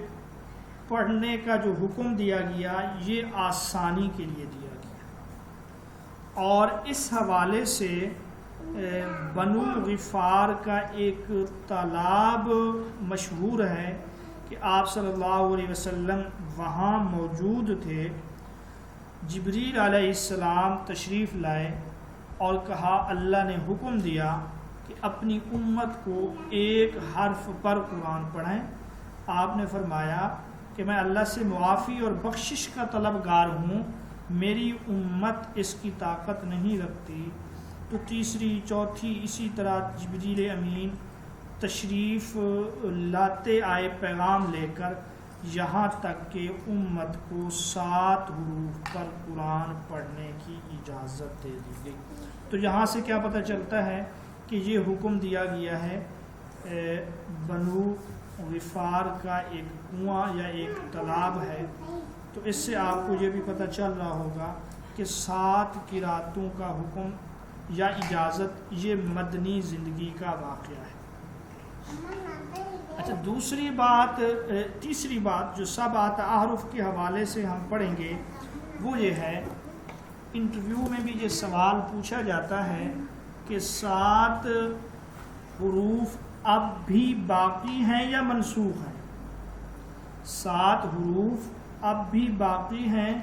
Speaker 1: پڑھنے کا جو حکم دیا گیا یہ آسانی کے لیے دیا گیا، اور اس حوالے سے بنو غفار کا ایک طلاب مشہور ہے کہ آپ صلی اللہ علیہ وسلم وہاں موجود تھے، جبریل علیہ السلام تشریف لائے اور کہا اللہ نے حکم دیا کہ اپنی امت کو ایک حرف پر قرآن پڑھیں۔ آپ نے فرمایا کہ میں اللہ سے معافی اور بخشش کا طلبگار ہوں، میری امت اس کی طاقت نہیں رکھتی۔ تو تیسری چوتھی اسی طرح جبریل امین تشریف لاتے آئے پیغام لے کر، یہاں تک کہ امت کو 7 حروف پر قرآن پڑھنے کی اجازت دے دی گئی۔ تو یہاں سے کیا پتہ چلتا ہے کہ یہ حکم دیا گیا ہے بنو غفار کا ایک کنواں یا ایک تالاب ہے۔ تو اس سے آپ کو یہ بھی پتہ چل رہا ہوگا کہ 7 قراتوں کا حکم یا اجازت یہ مدنی زندگی کا واقعہ ہے۔ اچھا، تیسری بات جو 7 احرف کے حوالے سے ہم پڑھیں گے وہ یہ ہے، انٹرویو میں بھی یہ سوال پوچھا جاتا ہے کہ 7 حروف اب بھی باقی ہیں یا منسوخ ہیں؟ 7 حروف اب بھی باقی ہیں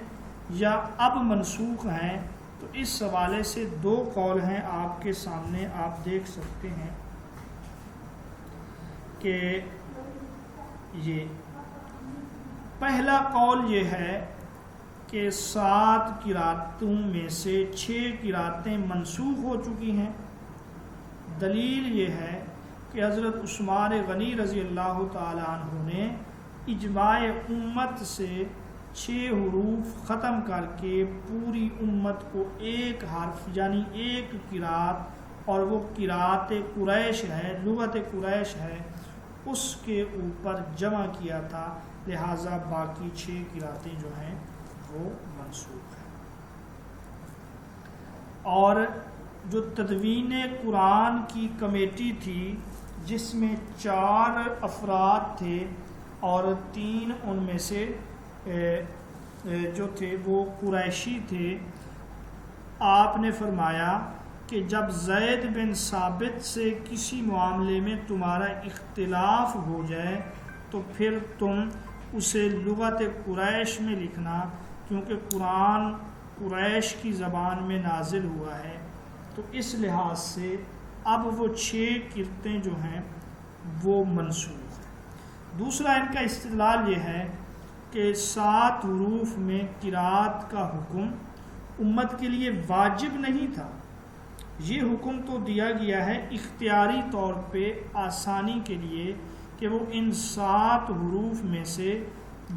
Speaker 1: یا اب منسوخ ہیں؟ تو اس حوالے سے 2 قول ہیں آپ کے سامنے، آپ دیکھ سکتے ہیں کہ یہ پہلا قول یہ ہے کہ 7 قراتوں میں سے 6 قراتیں منسوخ ہو چکی ہیں۔ دلیل یہ ہے کہ حضرت عثمان غنی رضی اللہ تعالی عنہ نے اجماع امت سے 6 حروف ختم کر کے پوری امت کو ایک حرف یعنی ایک قرات، اور وہ قرات قریش ہے، لغت قریش ہے، اس کے اوپر جمع کیا تھا، لہٰذا باقی 6 قراتیں جو ہیں وہ منسوخ ہیں۔ اور جو تدوین قرآن کی کمیٹی تھی جس میں 4 افراد تھے اور 3 ان میں سے جو تھے وہ قریشی تھے، آپ نے فرمایا کہ جب زید بن ثابت سے کسی معاملے میں تمہارا اختلاف ہو جائے تو پھر تم اسے لغت قریش میں لکھنا، کیونکہ قرآن قریش کی زبان میں نازل ہوا ہے۔ تو اس لحاظ سے اب وہ 6 قرتیں جو ہیں وہ منسوخ ہیں۔ دوسرا ان کا استدلال یہ ہے کہ 7 حروف میں قرات کا حکم امت کے لیے واجب نہیں تھا، یہ حکم تو دیا گیا ہے اختیاری طور پہ آسانی کے لیے کہ وہ ان 7 حروف میں سے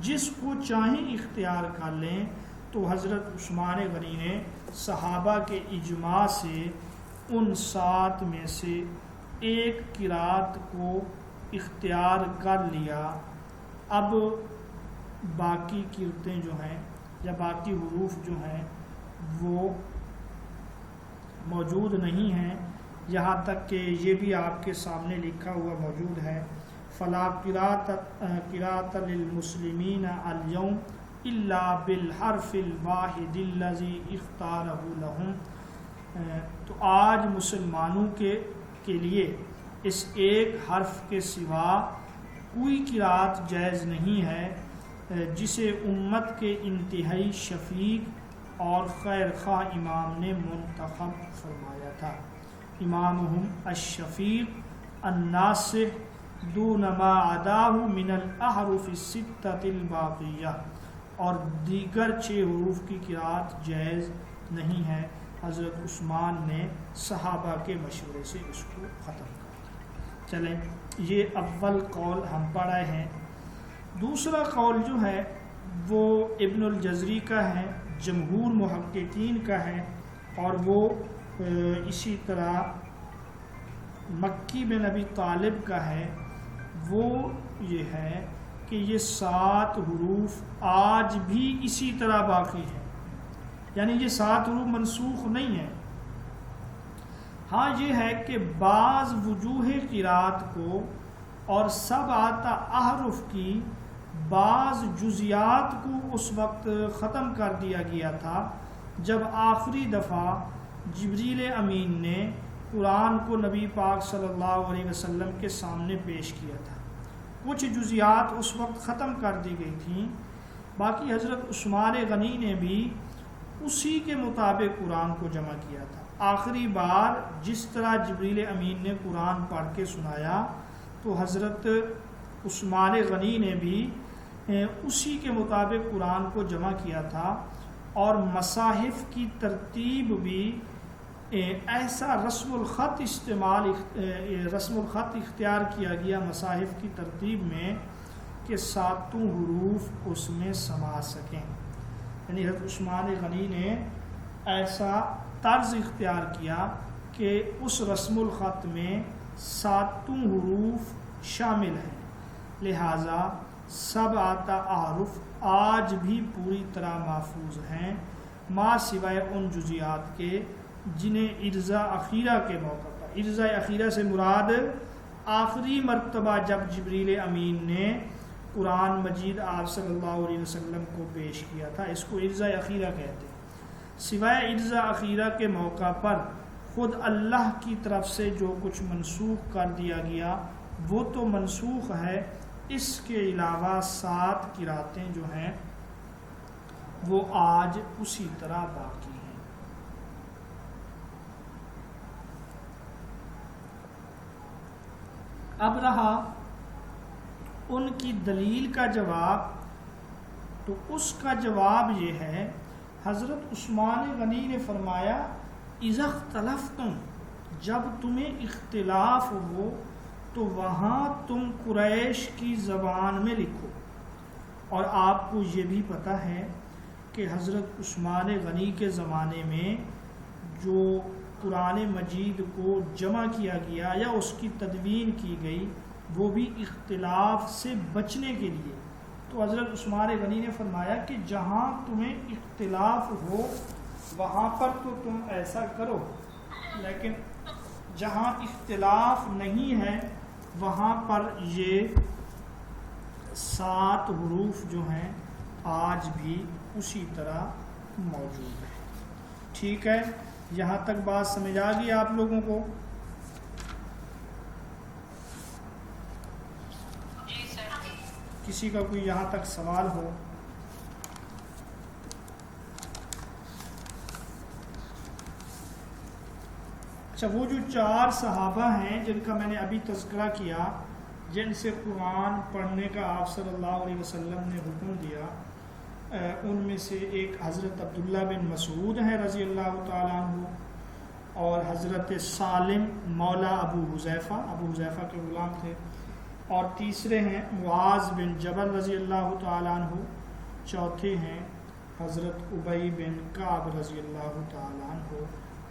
Speaker 1: جس کو چاہیں اختیار کر لیں۔ تو حضرت عثمان غنی نے صحابہ کے اجماع سے ان 7 میں سے ایک قرات کو اختیار کر لیا۔ اب باقی قرتیں جو ہیں یا باقی حروف جو ہیں وہ موجود نہیں ہیں، یہاں تک کہ یہ بھی آپ کے سامنے لکھا ہوا موجود ہے، فلا قرات للمسلمین اليوم الا بالحرف الواحد الذي اختارہ لهم۔ تو آج مسلمانوں کے لیے اس ایک حرف کے سوا کوئی قرات جائز نہیں ہے جسے امت کے انتہائی شفیق اور خیر خواہ امام نے منتخب فرمایا تھا۔ امامہم الشفیق الناصح دون ما عداہ من الاحرف الستۃ الباقیہ، اور دیگر 6 حروف کی قرات جائز نہیں ہے۔ حضرت عثمان نے صحابہ کے مشورے سے اس کو ختم کر دیا۔ چلیں، یہ اول قول ہم پڑھ رہے ہیں۔ دوسرا قول جو ہے وہ ابن الجزری کا ہے، جمہور محققین کا ہے، اور وہ اسی طرح مکی بن ابی طالب کا ہے، وہ یہ ہے کہ یہ 7 حروف آج بھی اسی طرح باقی ہیں، یعنی یہ 7 حروف منسوخ نہیں ہیں۔ ہاں یہ ہے کہ بعض وجوہ قرات کو اور 7 احرف کی بعض جزیات کو اس وقت ختم کر دیا گیا تھا جب آخری دفعہ جبریل امین نے قرآن کو نبی پاک صلی اللہ علیہ وسلم کے سامنے پیش کیا تھا۔ کچھ جزیات اس وقت ختم کر دی گئی تھیں، باقی حضرت عثمان غنی نے بھی اسی کے مطابق قرآن کو جمع کیا تھا۔ آخری بار جس طرح جبریل امین نے قرآن پڑھ کے سنایا تو حضرت عثمان غنی نے بھی اسی کے مطابق قرآن کو جمع کیا تھا، اور مصاحف کی ترتیب بھی ایسا رسم الخط اختیار کیا گیا مصاحف کی ترتیب میں کہ 7 حروف اس میں سما سکیں، یعنی حضرت عثمان غنی نے ایسا طرز اختیار کیا کہ اس رسم الخط میں 7 حروف شامل ہیں، لہٰذا 7 احرف آج بھی پوری طرح محفوظ ہیں، ما سوائے ان جزیات کے جنہیں ارزا اخیرہ کے موقع پر، ارزا اخیرہ سے مراد آخری مرتبہ جب جبریل امین نے قرآن مجید آپ صلی اللہ علیہ وسلم کو پیش کیا تھا، اس کو ارزا اخیرہ کہتے ہیں۔ سوائے ارزا اخیرہ کے موقع پر خود اللہ کی طرف سے جو کچھ منسوخ کر دیا گیا وہ تو منسوخ ہے، اس کے علاوہ 7 قراتیں جو ہیں وہ آج اسی طرح باقی ہیں۔ اب رہا ان کی دلیل کا جواب، تو اس کا جواب یہ ہے، حضرت عثمان غنی نے فرمایا اذا اختلفتم، جب تمہیں اختلاف ہو تو وہاں تم قریش کی زبان میں لکھو۔ اور آپ کو یہ بھی پتہ ہے کہ حضرت عثمان غنی کے زمانے میں جو قرآن مجید کو جمع کیا گیا یا اس کی تدوین کی گئی وہ بھی اختلاف سے بچنے کے لیے، تو حضرت عثمان غنی نے فرمایا کہ جہاں تمہیں اختلاف ہو وہاں پر تو تم ایسا کرو، لیکن جہاں اختلاف نہیں ہے وہاں پر یہ 7 حروف جو ہیں آج بھی اسی طرح موجود ہیں۔ ٹھیک ہے، یہاں تک بات سمجھ آ گئی آپ لوگوں کو؟ کسی کا کوئی یہاں تک سوال ہو؟ اچھا، وہ جو 4 صحابہ ہیں جن کا میں نے ابھی تذکرہ کیا، جن سے قرآن پڑھنے کا آپ صلی اللہ علیہ وسلم نے حکم دیا، ان میں سے ایک حضرت عبداللہ بن مسعود ہیں رضی اللہ تعالیٰ عنہ، اور حضرت سالم مولا ابو حذیفہ کے غلام تھے، اور تیسرے ہیں معاذ بن جبل رضی اللہ تعالیٰ عنہ، چوتھے ہیں حضرت ابی بن کعب رضی اللہ تعالیٰ عنہ۔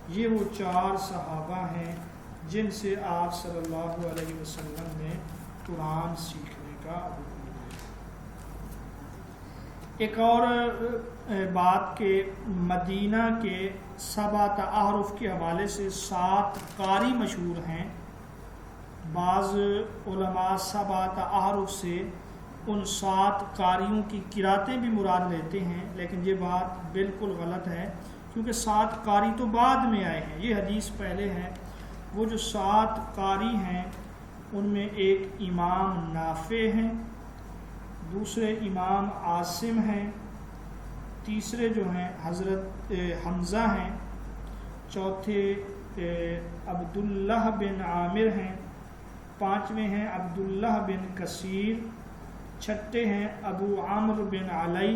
Speaker 1: یہ وہ 4 صحابہ ہیں جن سے آپ صلی اللہ علیہ وسلم نے قرآن سیکھنے کا حکم دیا۔ ایک اور بات کہ مدینہ کے 7 احرف کے حوالے سے 7 قاری مشہور ہیں۔ بعض علماء 7 احرف سے ان 7 قاریوں کی قراتیں بھی مراد لیتے ہیں، لیکن یہ بات بالکل غلط ہے، کیونکہ 7 قاری تو بعد میں آئے ہیں، یہ حدیث پہلے ہے۔ وہ جو 7 قاری ہیں ان میں ایک امام نافع ہیں، دوسرے امام عاصم ہیں، تیسرے جو ہیں حضرت حمزہ ہیں، چوتھے عبداللہ بن عامر ہیں، پانچویں ہیں عبداللہ بن کثیر، چھٹے ہیں ابو عمرو بن علی،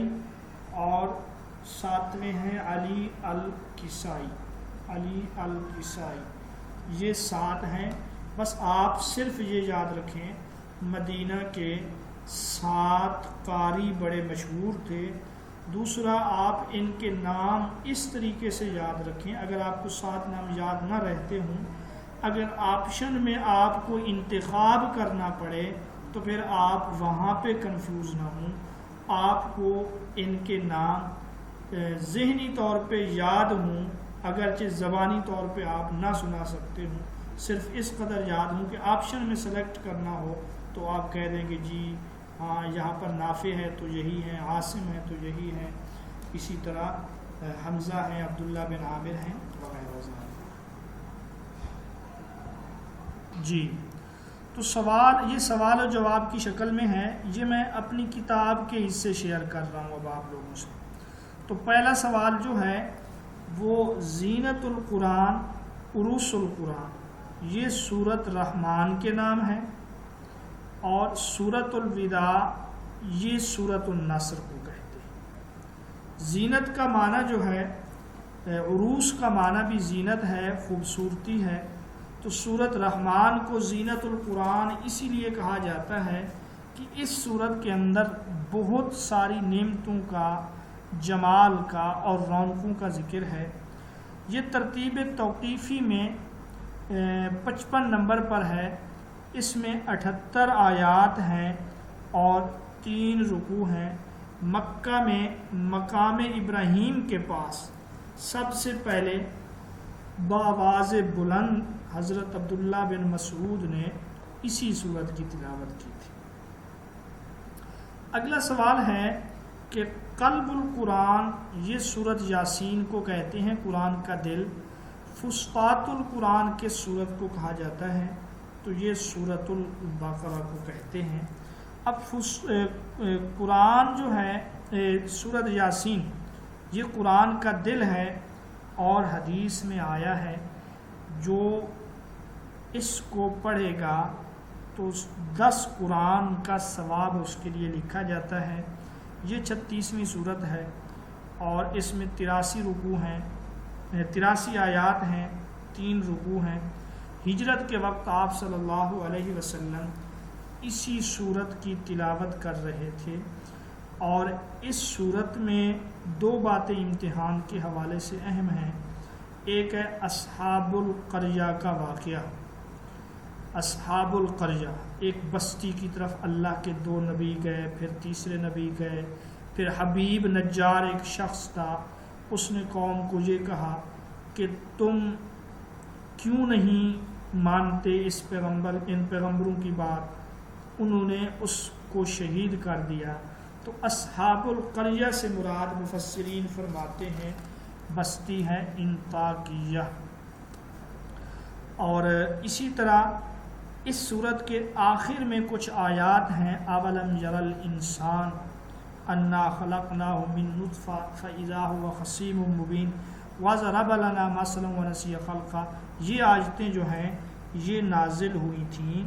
Speaker 1: اور ساتویں ہیں علی الکسائی۔ یہ 7 ہیں۔ بس آپ صرف یہ یاد رکھیں مدینہ کے 7 قاری بڑے مشہور تھے دوسرا آپ ان کے نام اس طریقے سے یاد رکھیں، اگر آپ کو 7 نام یاد نہ رہتے ہوں، اگر آپشن میں آپ کو انتخاب کرنا پڑے تو پھر آپ وہاں پہ کنفیوز نہ ہوں، آپ کو ان کے نام ذہنی طور پہ یاد ہوں، اگرچہ زبانی طور پہ آپ نہ سنا سکتے ہوں، صرف اس قدر یاد ہوں کہ آپشن میں سلیکٹ کرنا ہو تو آپ کہہ دیں کہ جی ہاں یہاں پر نافع ہے تو یہی ہے، عاصم ہے تو یہی ہے، اسی طرح حمزہ ہیں، عبداللہ بن عامر ہیں وغیرہ وغیرہ۔ جی تو یہ سوال و جواب کی شکل میں ہے، یہ میں اپنی کتاب کے حصے شیئر کر رہا ہوں اب آپ لوگوں سے۔ تو پہلا سوال جو ہے وہ زینت القرآن عروس القرآن، یہ سورۃ رحمان کے نام ہے، اور سورۃ الوداع یہ سورۃ النصر کو کہتے ہیں۔ زینت کا معنی جو ہے، عروس کا معنی بھی زینت ہے، خوبصورتی ہے، تو سورۃ رحمان کو زینت القرآن اسی لیے کہا جاتا ہے کہ اس سورت کے اندر بہت ساری نعمتوں کا، جمال کا اور رونقوں کا ذکر ہے۔ یہ ترتیب توقیفی میں 55 نمبر پر ہے، اس میں 78 آیات ہیں اور 3 رکوع ہیں۔ مکہ میں مقام ابراہیم کے پاس سب سے پہلے بآواز بلند حضرت عبداللہ بن مسعود نے اسی سورت کی تلاوت کی تھی۔ اگلا سوال ہے کہ قلب القرآن، یہ سورت یاسین کو کہتے ہیں، قرآن کا دل۔ فسطاط القرآن کے سورت کو کہا جاتا ہے، تو یہ سورت البقرہ کو کہتے ہیں۔ اب قرآن جو ہے، سورت یاسین یہ قرآن کا دل ہے، اور حدیث میں آیا ہے جو اس کو پڑھے گا تو 10 قرآن کا ثواب اس کے لیے لکھا جاتا ہے۔ یہ 36ویں سورت ہے اور اس میں 83 رکوع ہیں، 83 آیات ہیں، 3 رکوع ہیں۔ ہجرت کے وقت آپ صلی اللہ علیہ وسلم اسی سورت کی تلاوت کر رہے تھے، اور اس سورت میں 2 باتیں امتحان کے حوالے سے اہم ہیں۔ ایک ہے اصحاب القریہ کا واقعہ۔ اصحاب القریہ، ایک بستی کی طرف اللہ کے 2 نبی گئے، پھر تیسرے نبی گئے، پھر حبیب نجار ایک شخص تھا، اس نے قوم کو یہ کہا کہ تم کیوں نہیں مانتے ان پیغمبروں کی بات، انہوں نے اس کو شہید کر دیا۔ تو اصحاب القریہ سے مراد مفسرین فرماتے ہیں بستی ہے انطاکیہ۔ اور اسی طرح اس سورت کے آخر میں کچھ آیات ہیں، اولم یر الانسان انا خلقناہ من نطفہ فاذا هو خصیم مبین وضرب لنا مثلا ونسی خلقہ۔ یہ آیتیں جو ہیں یہ نازل ہوئی تھیں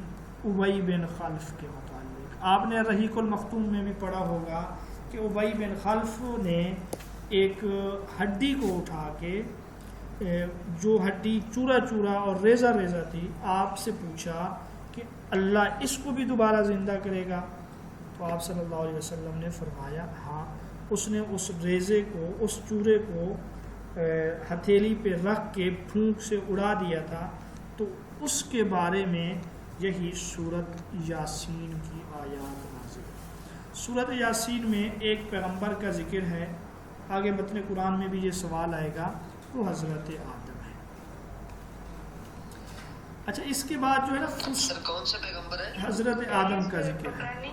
Speaker 1: ابی بن خلف کے متعلق۔ آپ نے رحیق المختوم میں بھی پڑھا ہوگا کہ ابی بن خلف نے ایک ہڈی کو اٹھا کے، جو ہڈی چورا چورا اور ریزہ ریزہ تھی، آپ سے پوچھا کہ اللہ اس کو بھی دوبارہ زندہ کرے گا؟ تو آپ صلی اللہ علیہ وسلم نے فرمایا ہاں۔ اس نے اس ریزے کو، اس چورے کو ہتھیلی پہ رکھ کے پھونک سے اڑا دیا تھا۔ تو اس کے بارے میں یہی سورت یاسین کی آیات نازل ہے۔ سورت یاسین میں ایک پیغمبر کا ذکر ہے، آگے متن قرآن میں بھی یہ سوال آئے گا، وہ حضرت آدم ہے۔ اچھا اس کے بعد جو ہے نا
Speaker 2: سر کون سے پیغمبر ہے؟
Speaker 1: حضرت آدم کا ذکر ہے۔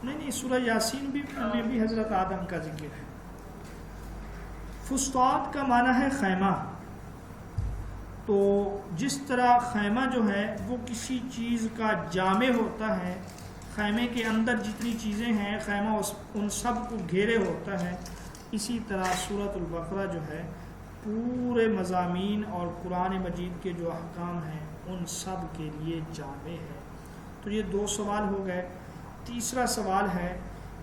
Speaker 1: نہیں سورہ یاسین میں بھی حضرت آدم کا ذکر ہے۔ فسطاط کا معنی ہے خیمہ۔ تو جس طرح خیمہ جو ہے وہ کسی چیز کا جامع ہوتا ہے، خیمے کے اندر جتنی چیزیں ہیں خیمہ ان سب کو گھیرے ہوتا ہے، اسی طرح سورۃ البقرہ جو ہے پورے مضامین اور قرآن مجید کے جو احکام ہیں ان سب کے لیے جامع ہے۔ تو یہ 2 سوال ہو گئے۔ تیسرا سوال ہے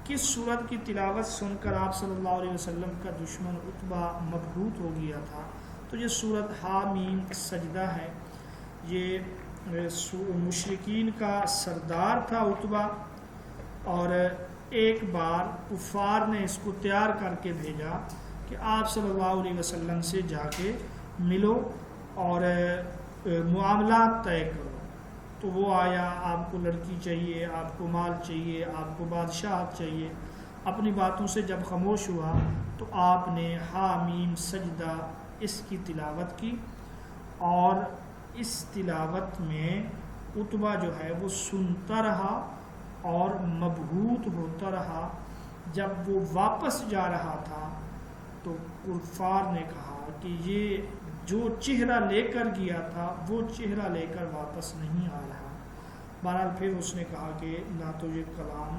Speaker 1: کس سورت کی تلاوت سن کر آپ صلی اللہ علیہ وسلم کا دشمن عتبہ مبہوت ہو گیا تھا؟ تو یہ سورت حامیم سجدہ ہے۔ یہ مشرکین کا سردار تھا عتبہ، اور ایک بار کفار نے اس کو تیار کر کے بھیجا کہ آپ صلی اللہ علیہ وسلم سے جا کے ملو اور معاملات طے کرو. تو وہ آیا، آپ کو لڑکی چاہیے، آپ کو مال چاہیے، آپ کو بادشاہت چاہیے. اپنی باتوں سے جب خاموش ہوا تو آپ نے حامیم سجدہ اس کی تلاوت کی، اور اس تلاوت میں عتبہ جو ہے وہ سنتا رہا اور مبہوت ہوتا رہا. جب وہ واپس جا رہا تھا تو کفار نے کہا کہ یہ جو چہرہ لے کر گیا تھا وہ چہرہ لے کر واپس نہیں آ رہا. بہرحال پھر اس نے کہا کہ نہ تو یہ کلام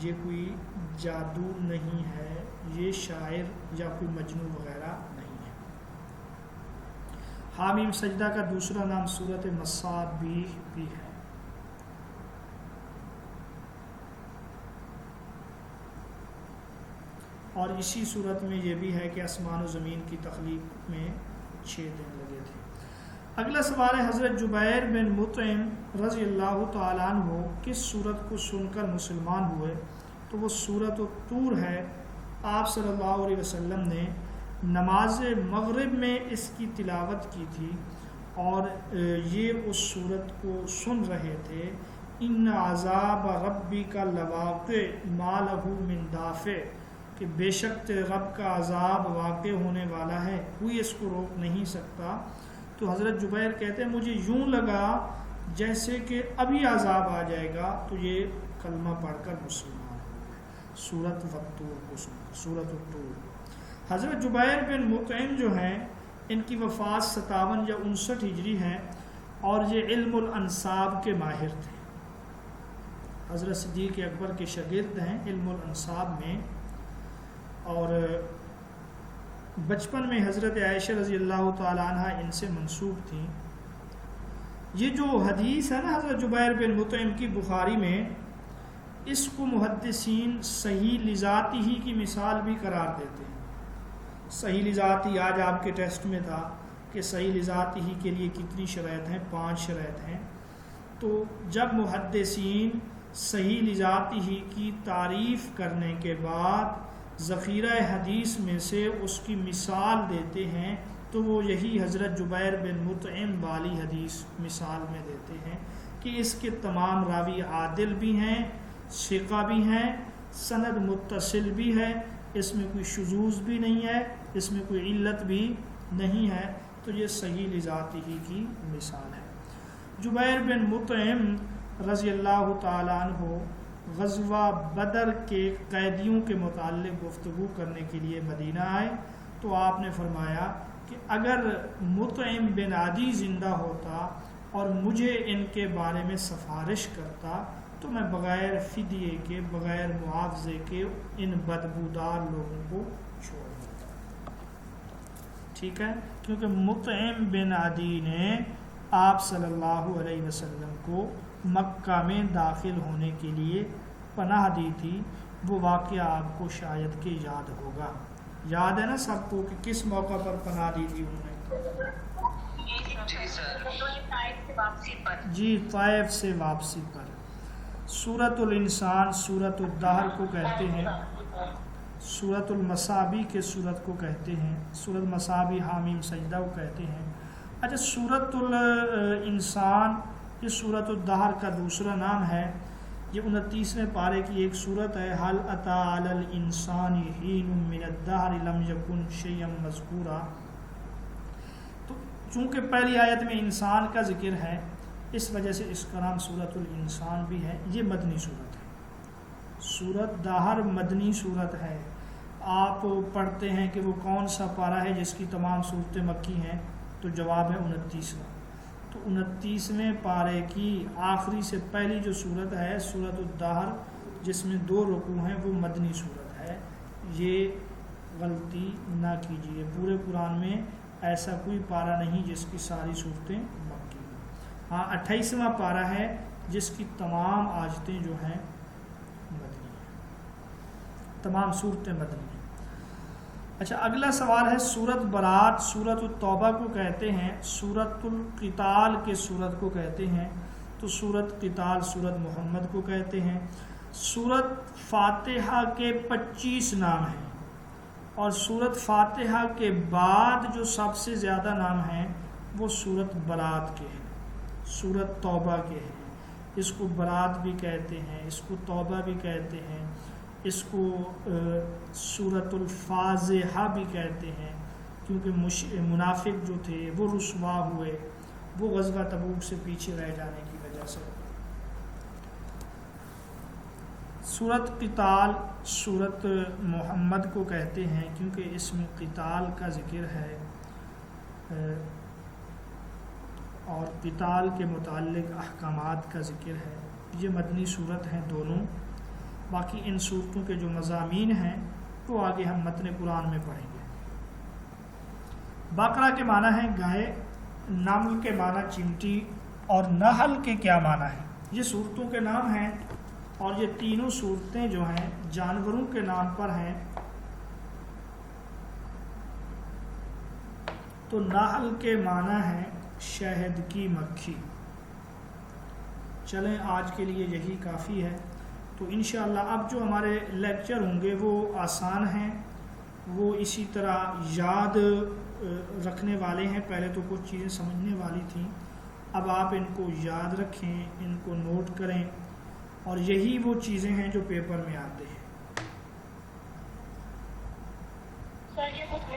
Speaker 1: یہ کوئی جادو نہیں ہے، یہ شاعر یا کوئی مجنون وغیرہ نہیں ہے. حامیم سجدہ کا دوسرا نام سورۃ مصابیح بھی ہے. اور اسی صورت میں یہ بھی ہے کہ آسمان و زمین کی تخلیق میں 6 دن لگے تھے. اگلا سوال ہے حضرت جبیر بن مطعم رضی اللہ تعالیٰ عنہ کس سورت کو سن کر مسلمان ہوئے؟ تو وہ سورۃ الطور ہے. آپ صلی اللہ علیہ وسلم نے نماز مغرب میں اس کی تلاوت کی تھی اور یہ اس سورت کو سن رہے تھے. ان عذاب ربک لواقع ما لہ من دافع، کہ بے شک تیرے رب کا عذاب واقع ہونے والا ہے، کوئی اس کو روک نہیں سکتا. تو حضرت جبیر کہتے ہیں مجھے یوں لگا جیسے کہ ابھی عذاب آ جائے گا، تو یہ کلمہ پڑھ کر مسلمان ہو گئے. سورۃ الطور کو سن، سورۃ الطور. حضرت جبیر بن مطعم جو ہیں ان کی وفات 57 یا 59 ہجری ہے، اور یہ علم الانساب کے ماہر تھے. حضرت صدیق اکبر کے شاگرد ہیں علم الانساب میں، اور بچپن میں حضرت عائشہ رضی اللہ تعالیٰ عنہ ان سے منسوب تھیں. یہ جو حدیث ہے نا حضرت جبیر بن مطعم کی بخاری میں، اس کو محدثین صحیح لذاتی ہی کی مثال بھی قرار دیتے ہیں. صحیح لذاتی آج آپ کے ٹیسٹ میں تھا کہ صحیح لذاتی ہی کے لیے کتنی شرائط ہیں؟ 5 شرائط ہیں. تو جب محدثین صحیح لذاتی ہی کی تعریف کرنے کے بعد ذخیرہ حدیث میں سے اس کی مثال دیتے ہیں تو وہ یہی حضرت جبیر بن مطعم والی حدیث مثال میں دیتے ہیں کہ اس کے تمام راوی عادل بھی ہیں، ثقہ بھی ہیں، سند متصل بھی ہے، اس میں کوئی شذوذ بھی نہیں ہے، اس میں کوئی علت بھی نہیں ہے. تو یہ صحیح لذاتی ہی کی مثال ہے. جبیر بن مطعم رضی اللہ تعالیٰ عنہ غزوہ بدر کے قیدیوں کے متعلق گفتگو کرنے کے لیے مدینہ آئے تو آپ نے فرمایا کہ اگر مطعم بن عدی زندہ ہوتا اور مجھے ان کے بارے میں سفارش کرتا تو میں بغیر فدیے کے، بغیر معاوضے کے ان بدبودار لوگوں کو چھوڑ دیتا. ٹھیک ہے، کیونکہ مطعم بن عدی نے آپ صلی اللہ علیہ وسلم کو مکہ میں داخل ہونے کے لیے پناہ دی تھی. وہ واقعہ آپ کو شاید کہ یاد ہوگا. یاد ہے نا سب کو کہ کس موقع پر پناہ دی تھی انہوں نے؟ جی، طائف سے واپسی پر. سورۃ الانسان سورۃ الدہر کو کہتے ہیں، سورۃ المصابی کے سورت کو کہتے ہیں، سورۃ مصابی حامیم سجدہ کو کہتے ہیں. اچھا، سورۃ الانسان یہ سورۃ الدہر کا دوسرا نام ہے. یہ 29ویں پارے کی ایک سورت ہے. حل اتی علی الانسان حین من الدہر لم یکن شیئا مذکورا. تو چونکہ پہلی آیت میں انسان کا ذکر ہے اس وجہ سے اس کا نام سورۃ الانسان بھی ہے. یہ مدنی صورت ہے. سورۃ دہر مدنی صورت ہے. آپ پڑھتے ہیں کہ وہ کون سا پارہ ہے جس کی تمام صورتیں مکی ہیں؟ تو جواب ہے 29واں. تو 29ویں پارے کی آخری سے پہلی جو صورت ہے سورۃ الدہر، جس میں 2 رکوع ہیں، وہ مدنی صورت ہے. یہ غلطی نہ کیجیے، پورے قرآن میں ایسا کوئی پارہ نہیں جس کی ساری صورتیں مکی ہیں. ہاں، 28واں پارہ ہے جس کی تمام آیتیں جو ہیں مدنی ہیں، تمام صورتیں مدنی ہیں. اچھا، اگلا سوال ہے سورۃ برات سورۃ التوبہ کو کہتے ہیں، سورۃ القتال کے سورت کو کہتے ہیں. تو سورۃ قتال سورۃ محمد کو کہتے ہیں. سورت فاتحہ کے 25 نام ہیں، اور سورت فاتحہ کے بعد جو سب سے زیادہ نام ہیں وہ سورت برات کے ہیں، سورت توبہ کے ہیں۔ اس کو برات بھی کہتے ہیں، اس کو توبہ بھی کہتے ہیں، اس کو سورت الفاضحہ بھی کہتے ہیں، کیونکہ منافق جو تھے وہ رسوا ہوئے، وہ غزوہ تبوک سے پیچھے رہ جانے کی وجہ سے۔ سورت قتال سورت محمد کو کہتے ہیں کیونکہ اس میں قتال کا ذکر ہے اور قتال کے متعلق احکامات کا ذکر ہے۔ یہ مدنی صورت ہیں دونوں۔ باقی ان صورتوں کے جو مضامین ہیں وہ آگے ہم متن قرآن میں پڑھیں گے۔ بقرہ کے معنی ہیں گائے، نمل کے معنی چمٹی، اور نحل کے کیا معنی ہیں؟ یہ صورتوں کے نام ہیں، اور یہ تینوں صورتیں جو ہیں جانوروں کے نام پر ہیں۔ تو نحل کے معنی ہیں شہد کی مکھی۔ چلیں آج کے لیے یہی کافی ہے۔ تو انشاءاللہ اب جو ہمارے لیکچر ہوں گے وہ آسان ہیں، وہ اسی طرح یاد رکھنے والے ہیں۔ پہلے تو کچھ چیزیں سمجھنے والی تھیں، اب آپ ان کو یاد رکھیں، ان کو نوٹ کریں، اور یہی وہ چیزیں ہیں جو پیپر میں آتے ہیں۔